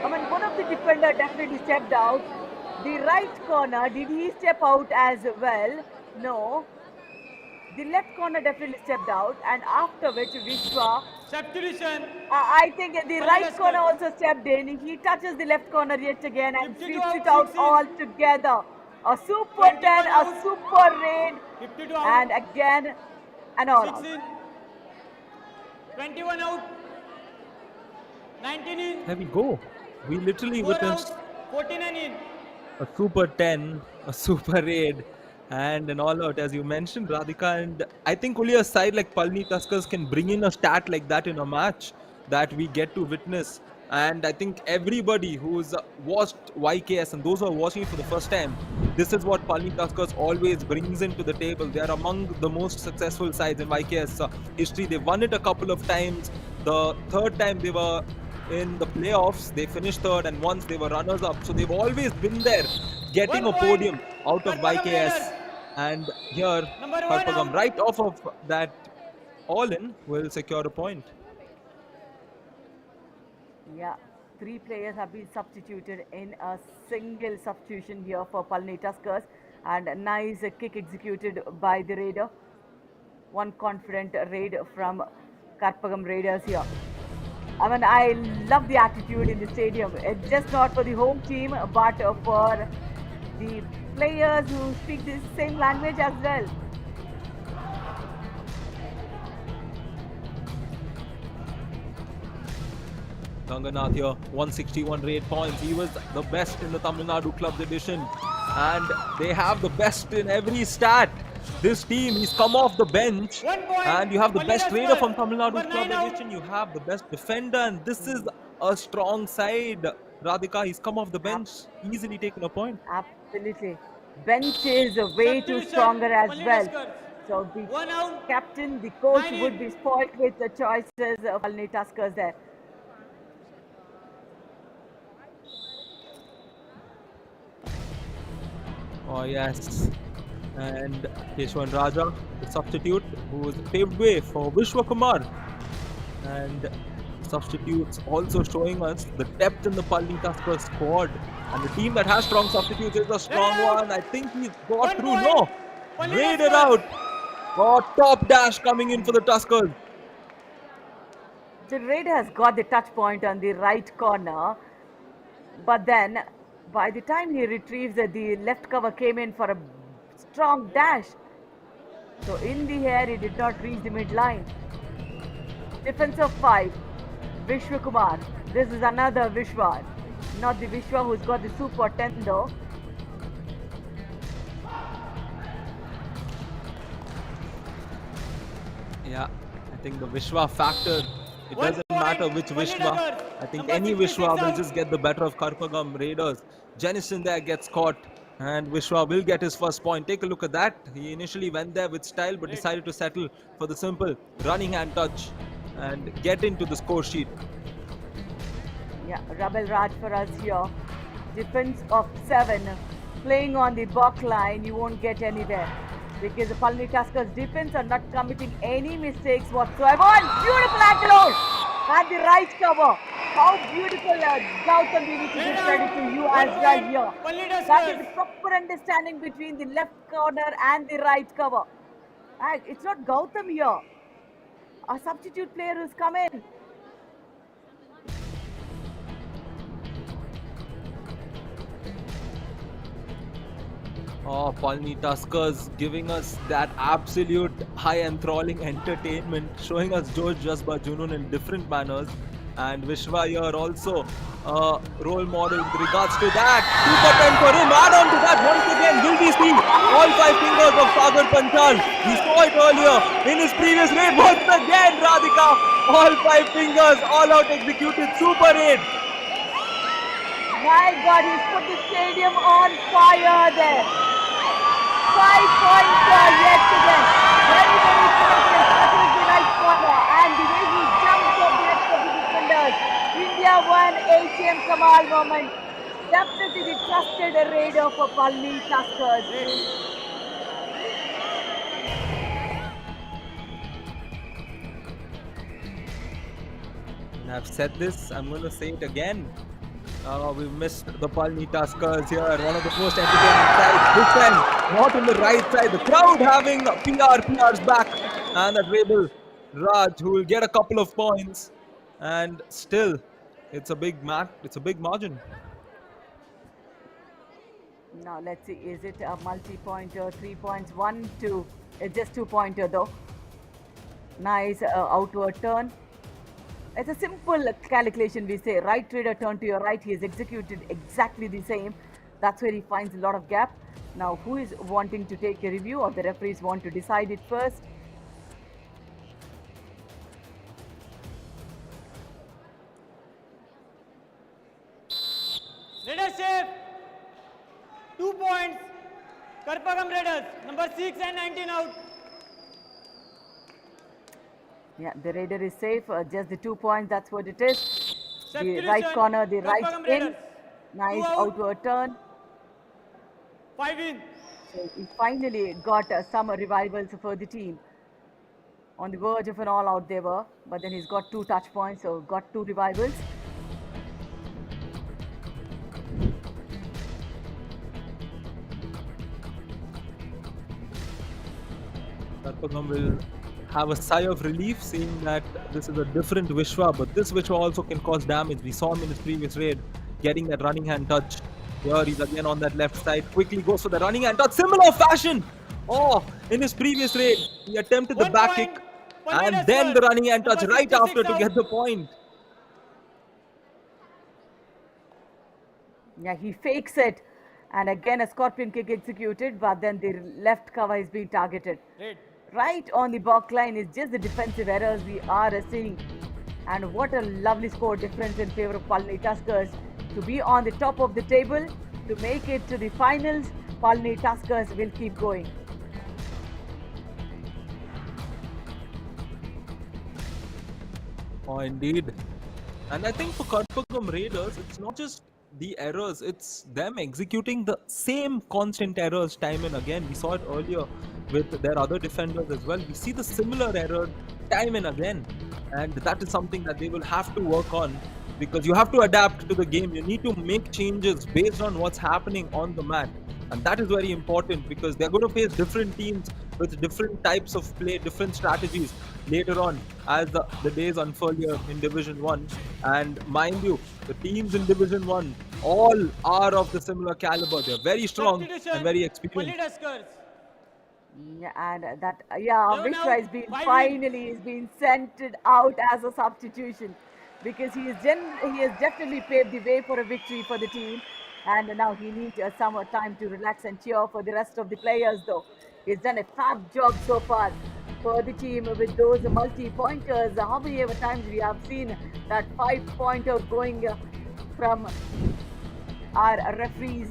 I mean, one of the defenders definitely stepped out. The right corner, did he step out as well? No. The left corner definitely stepped out, and after which Vishwa, Substitution. I think the right corner also stepped in. He touches the left corner yet again and 52 sweeps it out, out 16. all together. A super 21 10, a out. super raid, 52 out. and again an all out. 6 in. 21 out. 19 in. There we go. We literally 4 witnessed out. 49 in. a super 10, a super 8, and an all out, as you mentioned, Radhika. And I think only a side like Palani Tuskers can bring in a stat like that in a match that we get to witness. And I think everybody who's watched YKS and those who are watching it for the first time, this is what Palani Tuskers always brings into the table. They are among the most successful sides in YKS history. They won it a couple of times. The third time they were in the playoffs, they finished third, and once they were runners up. So they've always been there, getting 1 a point. podium out of Karpagam YKS. Raiders. And here, Number 1 Karpagam, out. right off of that all-in, will secure a point. Yeah, 3 players have been substituted in a single substitution here for Palani Tuskers, and a nice kick executed by the Raider. One confident raid from Karpagam Raiders here. I mean, I love the attitude in the stadium. It's just not for the home team, but for the players who speak the same language as well. Ganganath here, 161 raid points. He was the best in the Tamil Nadu clubs edition, and they have the best in every stat. This team, he's come off the bench, 1 point. and you have the Palani best raider Tuskers. from Tamil Nadu Number club 9 out. edition. You have the best defender, and this is a strong side. Radhika, he's come off the bench, easily taken a point. Absolutely. Bench is way too Substitution, stronger as Palani well. Tuskers. So the 1 out. captain, the coach 9 would in. be spoiled with the choices of Palani Tuskers there. Oh yes, and Keshwan Raja, the substitute, who's paved way for Vishwa Kumar. And substitutes also showing us the depth in the Palani Tuskers squad. And the team that has strong substitutes is a strong one. I think he's got 1 through. point. No, Palani raided Tuskers. out. Oh, top dash coming in for the Tuskers. The Raider has got the touch point on the right corner, but then by the time he retrieves it, the left cover came in for a strong dash. So in the air, he did not reach the midline. Defense of 5, Vishwa Kumar. This is another Vishwa, not the Vishwa who's got the super 10 though. Yeah, I think the Vishwa factor, it 1 doesn't point. matter which Palani Vishwa. Tuskers. I think Number any 66 Vishwa will out. just get the better of Karpagam Raiders. Jennison there gets caught, and Vishwa will get his first point. Take a look at that. He initially went there with style, but decided to settle for the simple running hand touch and get into the score sheet. Yeah, Rabel Raj for us here. Defense of 7. Playing on the back line, you won't get anywhere. Because the Palani Tuskers defense are not committing any mistakes whatsoever. And beautiful angle at the right cover. How beautiful, Gautam, we need to give credit to you as well here. Palani That is the Tuskers. proper understanding between the left corner and the right cover. And it's not Gautam here. A substitute player who's come in. Oh, Palani Tuskers giving us that absolute high enthralling entertainment, showing us George Jasba Junun in different manners. And Vishwa here also a role model with regards to that. Super 10 for him. Add on to that once again. Will we see all 5 fingers of Sagar Panchal? We saw it earlier in his previous raid. Once again, Radhika. All 5 fingers, all out executed. Super 8. My God, he's put the stadium on fire there. 5 points yet again. Very, very confident. Tackles the right corner. And the way he jumps off the rest of the defenders. India won ATM Kamal moment. Definitely the trusted raider for Palani Tuskers. And I've said this, I'm going to say it again. We've missed the Palani Tuskers here. One of the most entertaining sides. This time, not on the right side. The crowd having PR's back. And that Rebel Raj, who will get a couple of points. And still, it's a big margin. Now let's see, is it a multi-pointer? 3 points, 1, 2. It's just 2-pointer though. Nice outward turn. It's a simple calculation, we say. Right trader turn to your right. He has executed exactly the same. That's where he finds a lot of gap. Now, who is wanting to take a review, or the referees want to decide it first? Raiders safe. 2 points. Karpagam Raiders. Number 6 and 19 out. Yeah, the raider is safe. Just the 2 points, that's what it is. The Substitution. right corner, the right Karpagam in. Raiders. Nice 2 out. outward turn. 5 in. So he finally got some revivals for the team. On the verge of an all-out they were, but then he's got 2 touch points, so got 2 revivals. Karpagam will have a sigh of relief seeing that this is a different Vishwa, but this Vishwa also can cause damage. We saw him in his previous raid getting that running hand touch. Here he's again on that left side, quickly goes for the running hand touch, similar fashion. Oh, in his previous raid, he attempted the 1 back point. kick Palani and then the Tuskers. running hand touch Number right 66 after to out. get the point. Yeah, he fakes it, and again a scorpion kick executed, but then the left cover is being targeted. Red. Right on the back line is just the defensive errors we are seeing. And what a lovely score difference in favor of Palani Tuskers to be on the top of the table, to make it to the finals. Palani Tuskers will keep going. Oh, indeed. And I think for Karpagam Raiders, it's not just the errors, it's them executing the same constant errors time and again. We saw it earlier with their other defenders as well. We see the similar error time and again. And that is something that they will have to work on, because you have to adapt to the game. You need to make changes based on what's happening on the mat. And that is very important, because they're going to face different teams with different types of play, different strategies later on as the days unfold here in Division 1. And mind you, the teams in Division 1 all are of the similar caliber. They're very strong Substitution. and very Palani experienced. Tuskers. Yeah, and that, yeah, No, Vishwa no, is being 5 in. finally is being sent out as a substitution, because he has definitely paved the way for a victory for the team, and now he needs some more time to relax and cheer for the rest of the players. Though he's done a fab job so far for the team with those multi-pointers. How many ever times we have seen that 5-pointer going from our referees.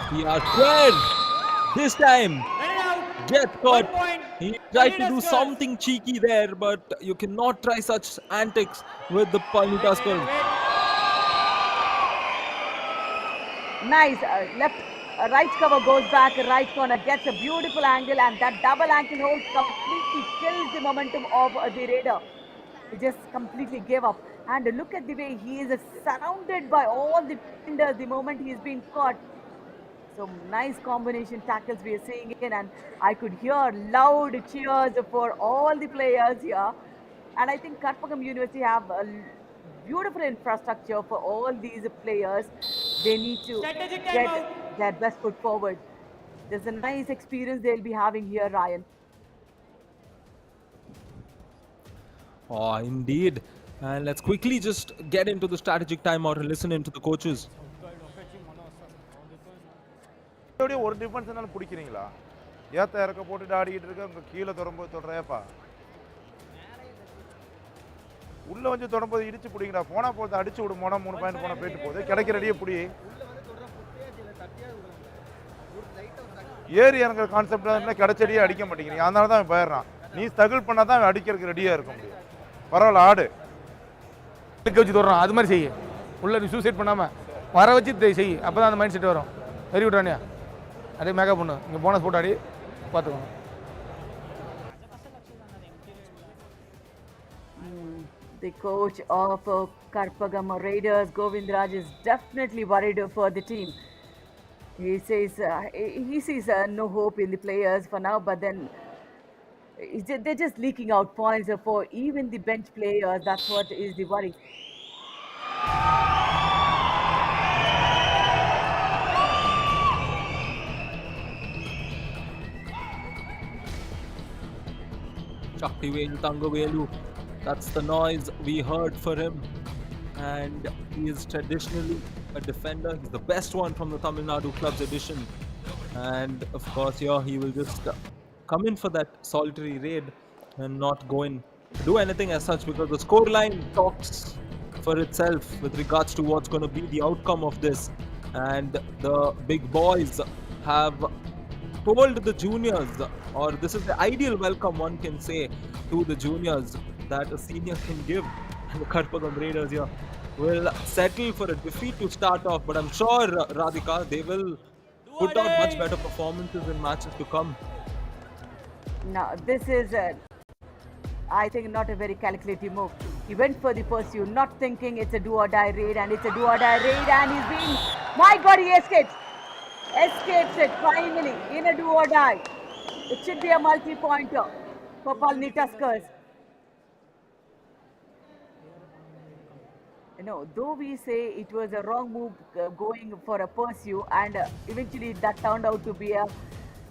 PR12 this time Running out. gets 1 caught. point. He tried Palani to do Tuskers. something cheeky there, but you cannot try such antics with the Palani Tuskers. Nice left, right cover goes back, right corner gets a beautiful angle, and that double ankle hold completely kills the momentum of the Raider. He just completely gave up. And look at the way he is surrounded by all the defenders the moment he is being caught. So nice combination tackles we are seeing in, and I could hear loud cheers for all the players here. And I think Karpagam University have a beautiful infrastructure for all these players. They need to Strategic get timeout. their best foot forward. There's a nice experience they'll be having here, Ryan. Oh, indeed. And let's quickly just get into the strategic timeout and listen into the coaches. ஒரு டிஃபென்ஸ்னால பிடிக்கிறீங்களா? ஏத்த இறக்க போட்டு ஆடிட்டு இருக்க, அங்க கீழே தொடரும்போது தொடறேப்பா. உள்ளே வந்து தொடரும்போது இடிச்சு பிடிங்கடா, போனால் போது அடிச்சு விடு, போனால் 3 பாயிண்ட் போனால் போயிட்டு போகுது, கிடைக்கிற அடியே பிடி. ஏறி இறங்குற கான்செப்ட் கிடைச்சடியே அடிக்க மாட்டேங்கிறீங்க, அதனால தான் அவன் போயிடுறான். நீ ஸ்ட்ரகிள் பண்ணால் தான் அவன் அடிக்கிறதுக்கு ரெடியாக இருக்க முடியும். பரவாயில்ல, ஆடு வச்சு தர்றான், அது மாதிரி செய்ய உள்ள நீ சூசைட் பண்ணாமல் வர வச்சு செய், அப்போ தான் அந்த மைண்ட் செட் வரும். வெரி குட் ராணியா, அதே மேக்கப் பண்ணு, இங்கே போனஸ் போட்டு ஆடி பார்த்துக்கணும். The coach of Karpagam Raiders, Govindraj, is definitely worried for the team. He says he sees no hope in the players for now, but then they're just leaking out points for even the bench players. That's what is the worry. Shaktivelu Tangavelu, that's the noise we heard for him, and he is traditionally a defender. He's the best one from the Tamil Nadu club's edition, and of course here he will just come in for that solitary raid and not go in do anything as such, because the scoreline talks for itself with regards to what's going to be the outcome of this. And the big boys have told the juniors, or this is the ideal welcome one can say to the juniors that a senior can give. And the Karpagam Raiders here will settle for a defeat to start off, but I'm sure Radhika, they will put out much better performances in matches to come. Now this is I think not a very calculative move. He went for the pursuit, not thinking it's a do or die raid, and it's a do or die raid, and he's being, my God, he escapes it finally in a do or die. It should be a multi-pointer for Palani Tuskers. You know, though we say it was a wrong move going for a pursuit, and eventually that turned out to be a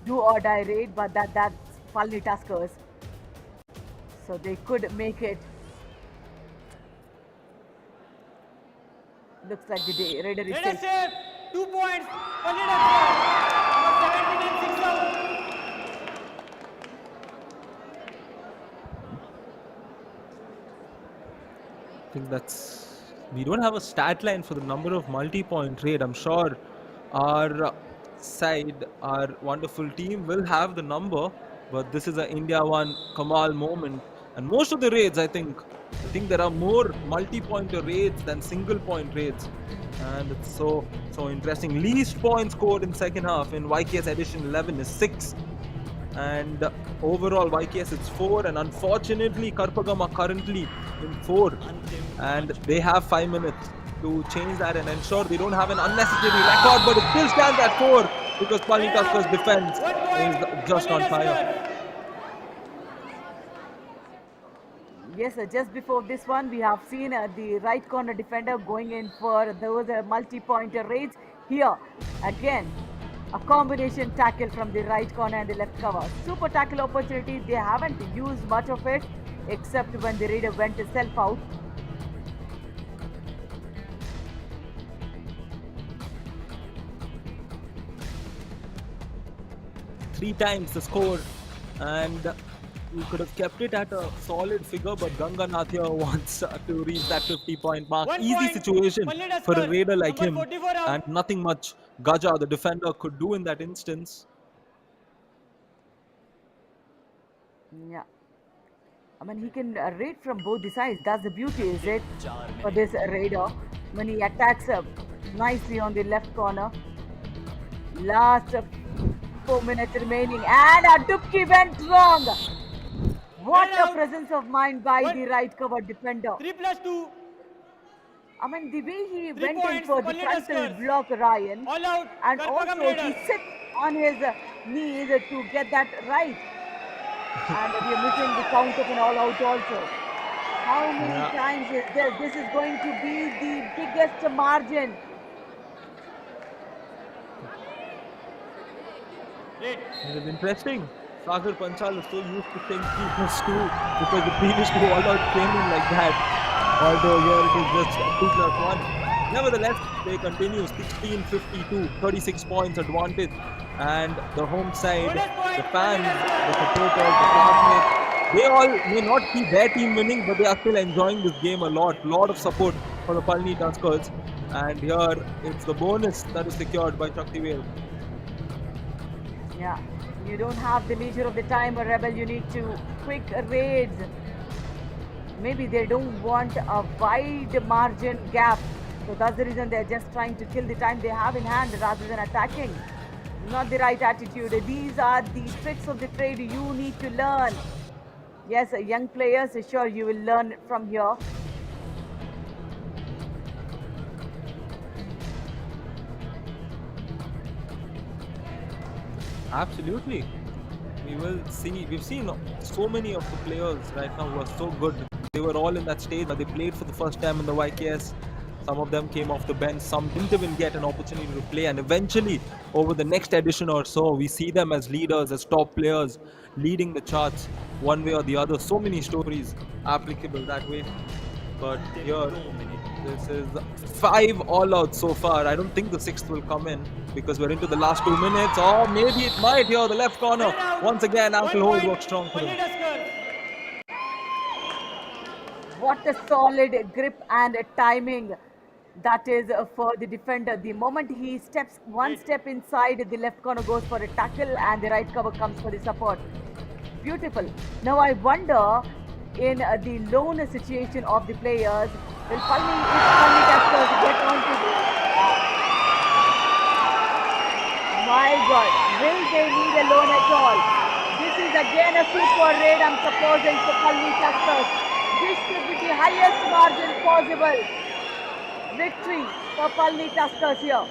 do or die raid, but that's Palani Tuskers. So they could make it. Looks like the Raider is Raider safe. save, 2 points. Palani Tuskers, number 17 and 6 out. I think that's, we don't have a stat line for the number of multi-point raid. I'm sure our side, our wonderful team will have the number, but this is a India 1 Kamal moment. And most of the raids, I think there are more multi-pointer raids than single-point raids, and it's so interesting. Least points scored in second half in YKS edition 11 is 6, and overall YKS it's 4, and unfortunately Karpagam are currently in 4, and they have 5 minutes to change that and ensure they don't have an unnecessary record, but it still stands at 4 because Palani Tuskers' defense is just on fire. Yes, just before this one, we have seen the right corner defender going in for those multi-pointer raids. Here, again, a combination tackle from the right corner and the left cover. Super tackle opportunity. They haven't used much of it, except when the Raider went self out. Three times the score, and we could have kept it at a solid figure, but Ganganath here wants to reach that 50-point mark. 1 Easy point, situation Palani for a Tuskers, raider like him, number 44 out. and nothing much Gaja, the defender, could do in that instance. Yeah. I mean, he can raid from both the sides. That's the beauty, is it, for this Raider. When he attacks nicely on the left corner. Last 4 minutes remaining, and a Dupki went wrong. What a presence of mind by the right cover defender. 3+2. I mean, the way he went in points, for the Palani frontal Tuskers. block, Ryan, All out. and Karpagam also he Raiders. sits on his knees to get that right. And we are missing the count of an all out also. How many times is this? This is going to be the biggest margin. Raid. It is interesting. Sagar Panchal is so used to saying 3+2 because the previous 2 all-out came in like that. Although here it is just 2+1. Nevertheless, they continue 16-52, 36 points advantage, and the home side, the fans, the supporters, the classmates, They all may not be their team winning, but they are still enjoying this game a lot. Lot of support for the Palani Tuskers. And here it's the bonus that is secured by Shaktivel. Yeah, you don't have the leisure of the time, Rebel. You need to quick raids. Maybe they don't want a wide margin gap. So that's the reason they're just trying to kill the time they have in hand rather than attacking. Not the right attitude. These are the tricks of the trade you need to learn. Yes, young players, sure you will learn from here. Absolutely. We've seen so many of the players right now who are so good. They were all in that stage where they played for the first time in the YKS. Some of them came off the bench, some didn't even get an opportunity to play, and eventually, over the next edition or so, we see them as leaders, as top players, leading the charts one way or the other. So many stories applicable that way. But here, this is 5 all-outs so far. I don't think the 6th will come in because we're into the last 2 minutes. Or maybe it might here, the left corner. Once again, ankle hold works strong for them. What a solid grip and timing that is for the defender. The moment he steps one step inside, the left corner goes for a tackle and the right cover comes for the support. Beautiful. Now I wonder, in the lone situation of the players, will Palani Tuskers get on to this? My God, will they need a loan at all? This is again a super raid, I'm supposing, for Palani Tuskers. This should be the highest margin possible. Victory for Palani Tuskers here.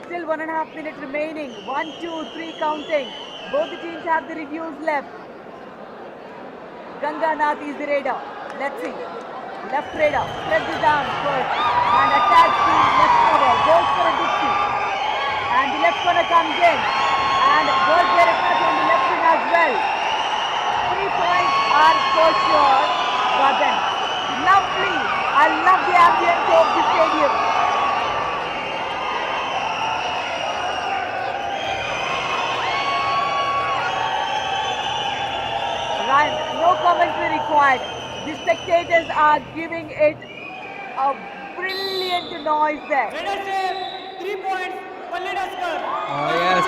Still 1.5 minutes remaining. 1, 2, 3 counting. Both the teams have the reviews left. Ganganath is the raider. Let's see. Left raider spreads his arms first and attacks the left corner. Goes for a dipsy. And the left corner comes in. And goes there a touch on the left wing as well. 3 points are for sure. But then, lovely. I love the ambience of the stadium. Right, no commentary required. The spectators are giving it a brilliant noise there. 3 points, Palani Tuskers. Oh yes,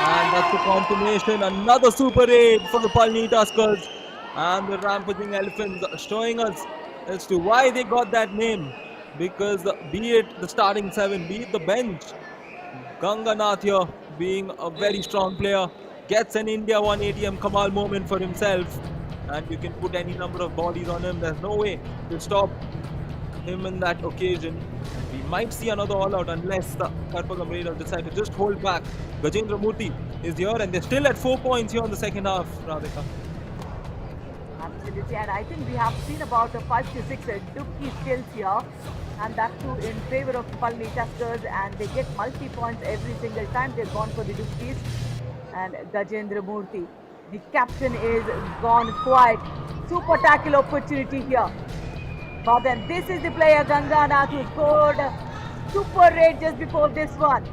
and that's the confirmation. Another super raid for the Palani Tuskers. And the rampaging elephants showing us as to why they got that name. Because be it the starting 7, be it the bench, Ganganath here being a very strong player, gets an India 1 ATM Kamal moment for himself. And you can put any number of bodies on him. There's no way to stop him in that occasion. We might see another all-out unless the Karpagam Raiders decide to just hold back. Gajendra Murthy is here and they're still at 4 points here in the second half, Radhika. Absolutely, and I think we have seen about 5 to 6 Dukki skills here, and that too in favor of Palani Tuskers, and they get multi-points every single time they've gone for the Dukkis. And Gajendra Murthy, the captain, is gone quiet. Super tackle opportunity here. But then this is the player Ganganath who scored super raid just before this one.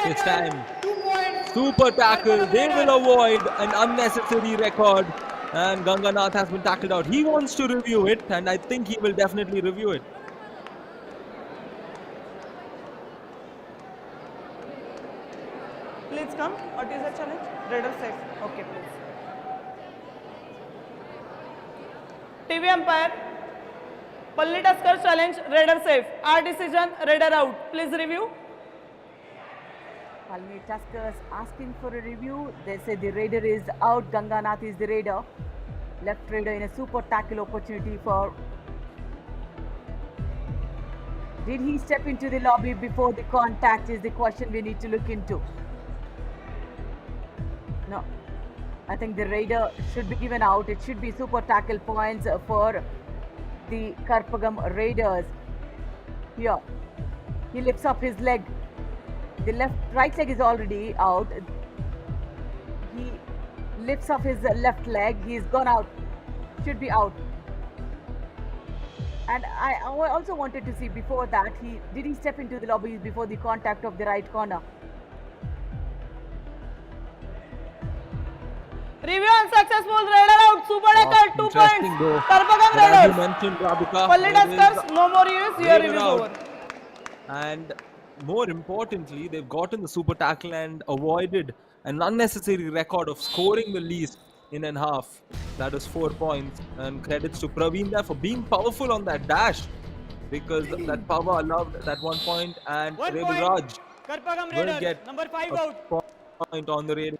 This time, super tackle. They will avoid an unnecessary record. And Ganganath has been tackled out. He wants to review it, and I think he will definitely review it. Please come. What is the challenge? Raider safe. Okay, please. TV umpire. Palani Tuskers challenge. Raider safe. Our decision. Raider out. Please review. Palani Tuskers asking for a review. They say the raider is out. Ganganath is the raider. Left raider in a super tackle opportunity for. Did he step into the lobby before the contact is the question we need to look into. No. I think the raider should be given out. It should be super tackle points for the Karpagam Raiders. Here. He lifts up his leg. The right leg is already out. He lifts up his left leg. He's gone out. Should be out. And I also wanted to see before that, did he step into the lobby before the contact of the right corner? Review unsuccessful. Raider out. Super Decker 2 Interesting points. though. Karpagam But as you Raiders. mentioned, Radhika, Palani there is Tuskers. No more reviews. Your Raider review is out. over. And more importantly, they've gotten the super tackle and avoided an unnecessary record of scoring the least in and half. That is 4 points. And credits to Praveen there for being powerful on that dash, because that power allowed that 1 point, and 1 Rebel point. Raj Karpagam will Raiders. get Number 5 a out. point on the rating.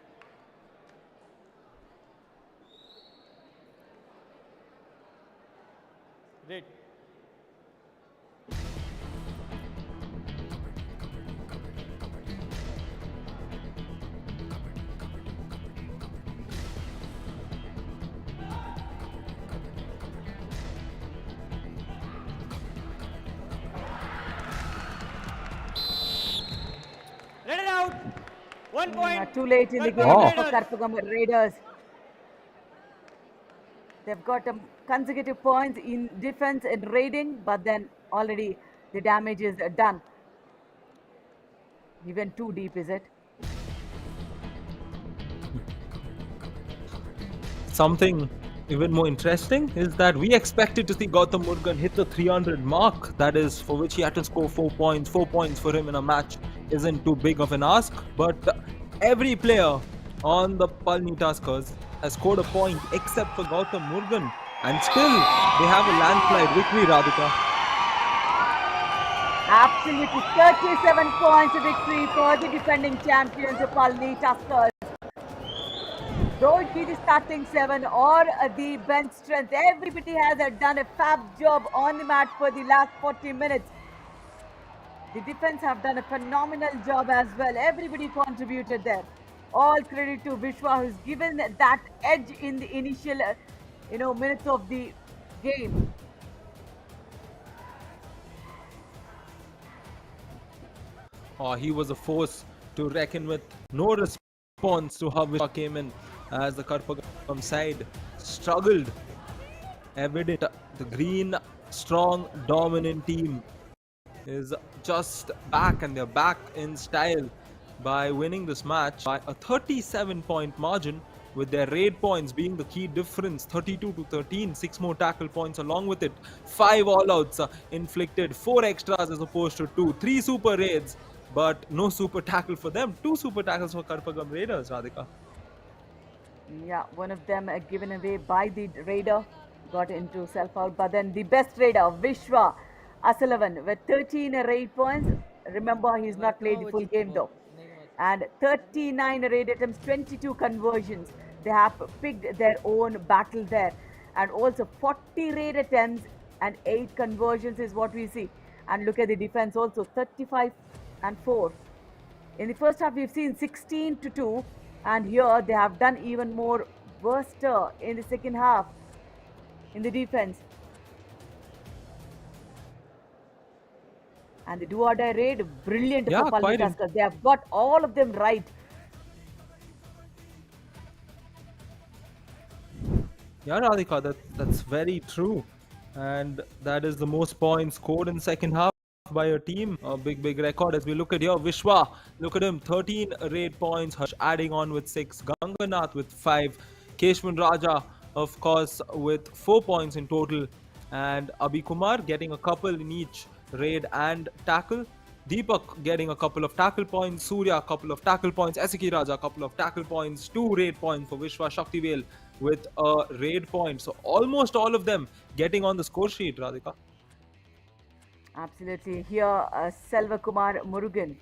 Great. Raider out. 1 point. Too late in the game Karpagam for Raiders. Karpagam Raiders. They've got consecutive points in defense and raiding, but then already the damage is done. He went too deep, is it? Something even more interesting is that we expected to see Gautam Murugan hit the 300 mark, that is, for which he had to score 4 points. 4 points for him in a match isn't too big of an ask, but every player on the Palani Tuskers has scored a point except for Gautam Murugan, and still they have a landslide victory, Radhika. Absolutely, 37 points victory for the defending champions, Palani Tuskers. Though it be the starting 7 or the bench strength, everybody has done a fab job on the mat for the last 40 minutes. The defense have done a phenomenal job as well. Everybody contributed there. All credit to Vishwa, who's given that edge in the initial, minutes of the game. He was a force to reckon with. No response to how Vishwa came in as the Karpagam side struggled. Evident, the green, strong, dominant team is just back, and they're back in style by winning this match by a 37-point margin, with their raid points being the key difference. 32 to 13, 6 more tackle points along with it, 5 all-outs inflicted, 4 extras as opposed to 2, 3 super raids, but no super tackle for them. 2 super tackles for Karpagam Raiders, Radhika. Yeah, one of them given away by the raider, got into self-out, but then the best raider, Vishwa Asalavan, with 13 raid points. Remember, he's not played the full game though. And 39 raid attempts, 22 conversions. They have picked their own battle there. And also 40 raid attempts and 8 conversions is what we see. And look at the defense also, 35 and 4. In the first half, we've seen 16 to 2. And here they have done even more worse in the second half in the defense. And the do-or-die raid, brilliant for Palani Tuskers. They have got all of them right. Yeah, Radhika, that's very true. And that is the most points scored in second half by a team. A big record as we look at here. Vishwa, look at him, 13 raid points. Harsh adding on with 6. Ganganath with 5. Keshwan Raja, of course, with 4 points in total. And Abhi Kumar getting a couple in each raid and tackle. Deepak getting a couple of tackle points. Surya, a couple of tackle points. Esiki Raja, a couple of tackle points. 2 raid points for Vishwa. Shaktivel with a raid point. So almost all of them getting on the score sheet, Radhika. Absolutely. Here, Selva Kumar Murugan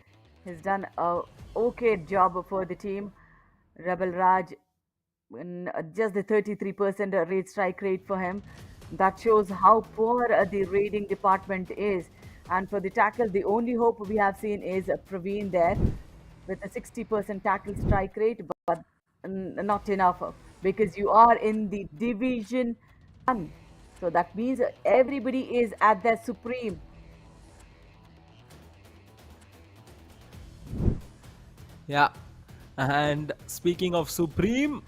has done a okay job for the team. Rebel Raj, just the 33% raid strike rate for him. That shows how poor the raiding department is. And for the tackle, the only hope we have seen is Praveen there with a 60% tackle strike rate, but not enough because you are in the Division 1. So that means everybody is at their supreme. Yeah, and speaking of supreme,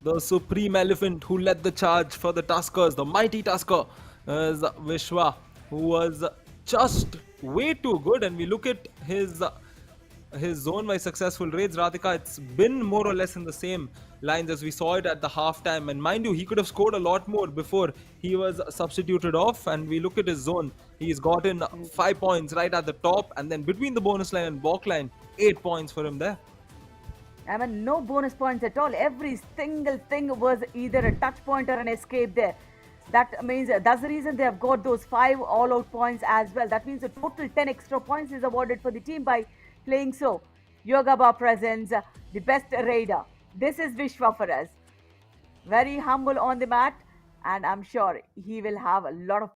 the supreme elephant who led the charge for the Tuskers, the mighty Tusker, is Vishwa, who was just way too good. And we look at his zone-wise successful raids, Radhika, it's been more or less in the same lines as we saw it at the halftime. And mind you, he could have scored a lot more before he was substituted off. And we look at his zone, he's gotten 5 points right at the top, and then between the bonus line and balk line, 8 points for him there. I mean, no bonus points at all. Every single thing was either a touch point or an escape there. That means that's the reason they have got those 5 all-out points as well. That means a total 10 extra points is awarded for the team by playing so. Yuva Kabaddi presents the best raider. This is Vishwa for us. Very humble on the mat, and I'm sure he will have a lot of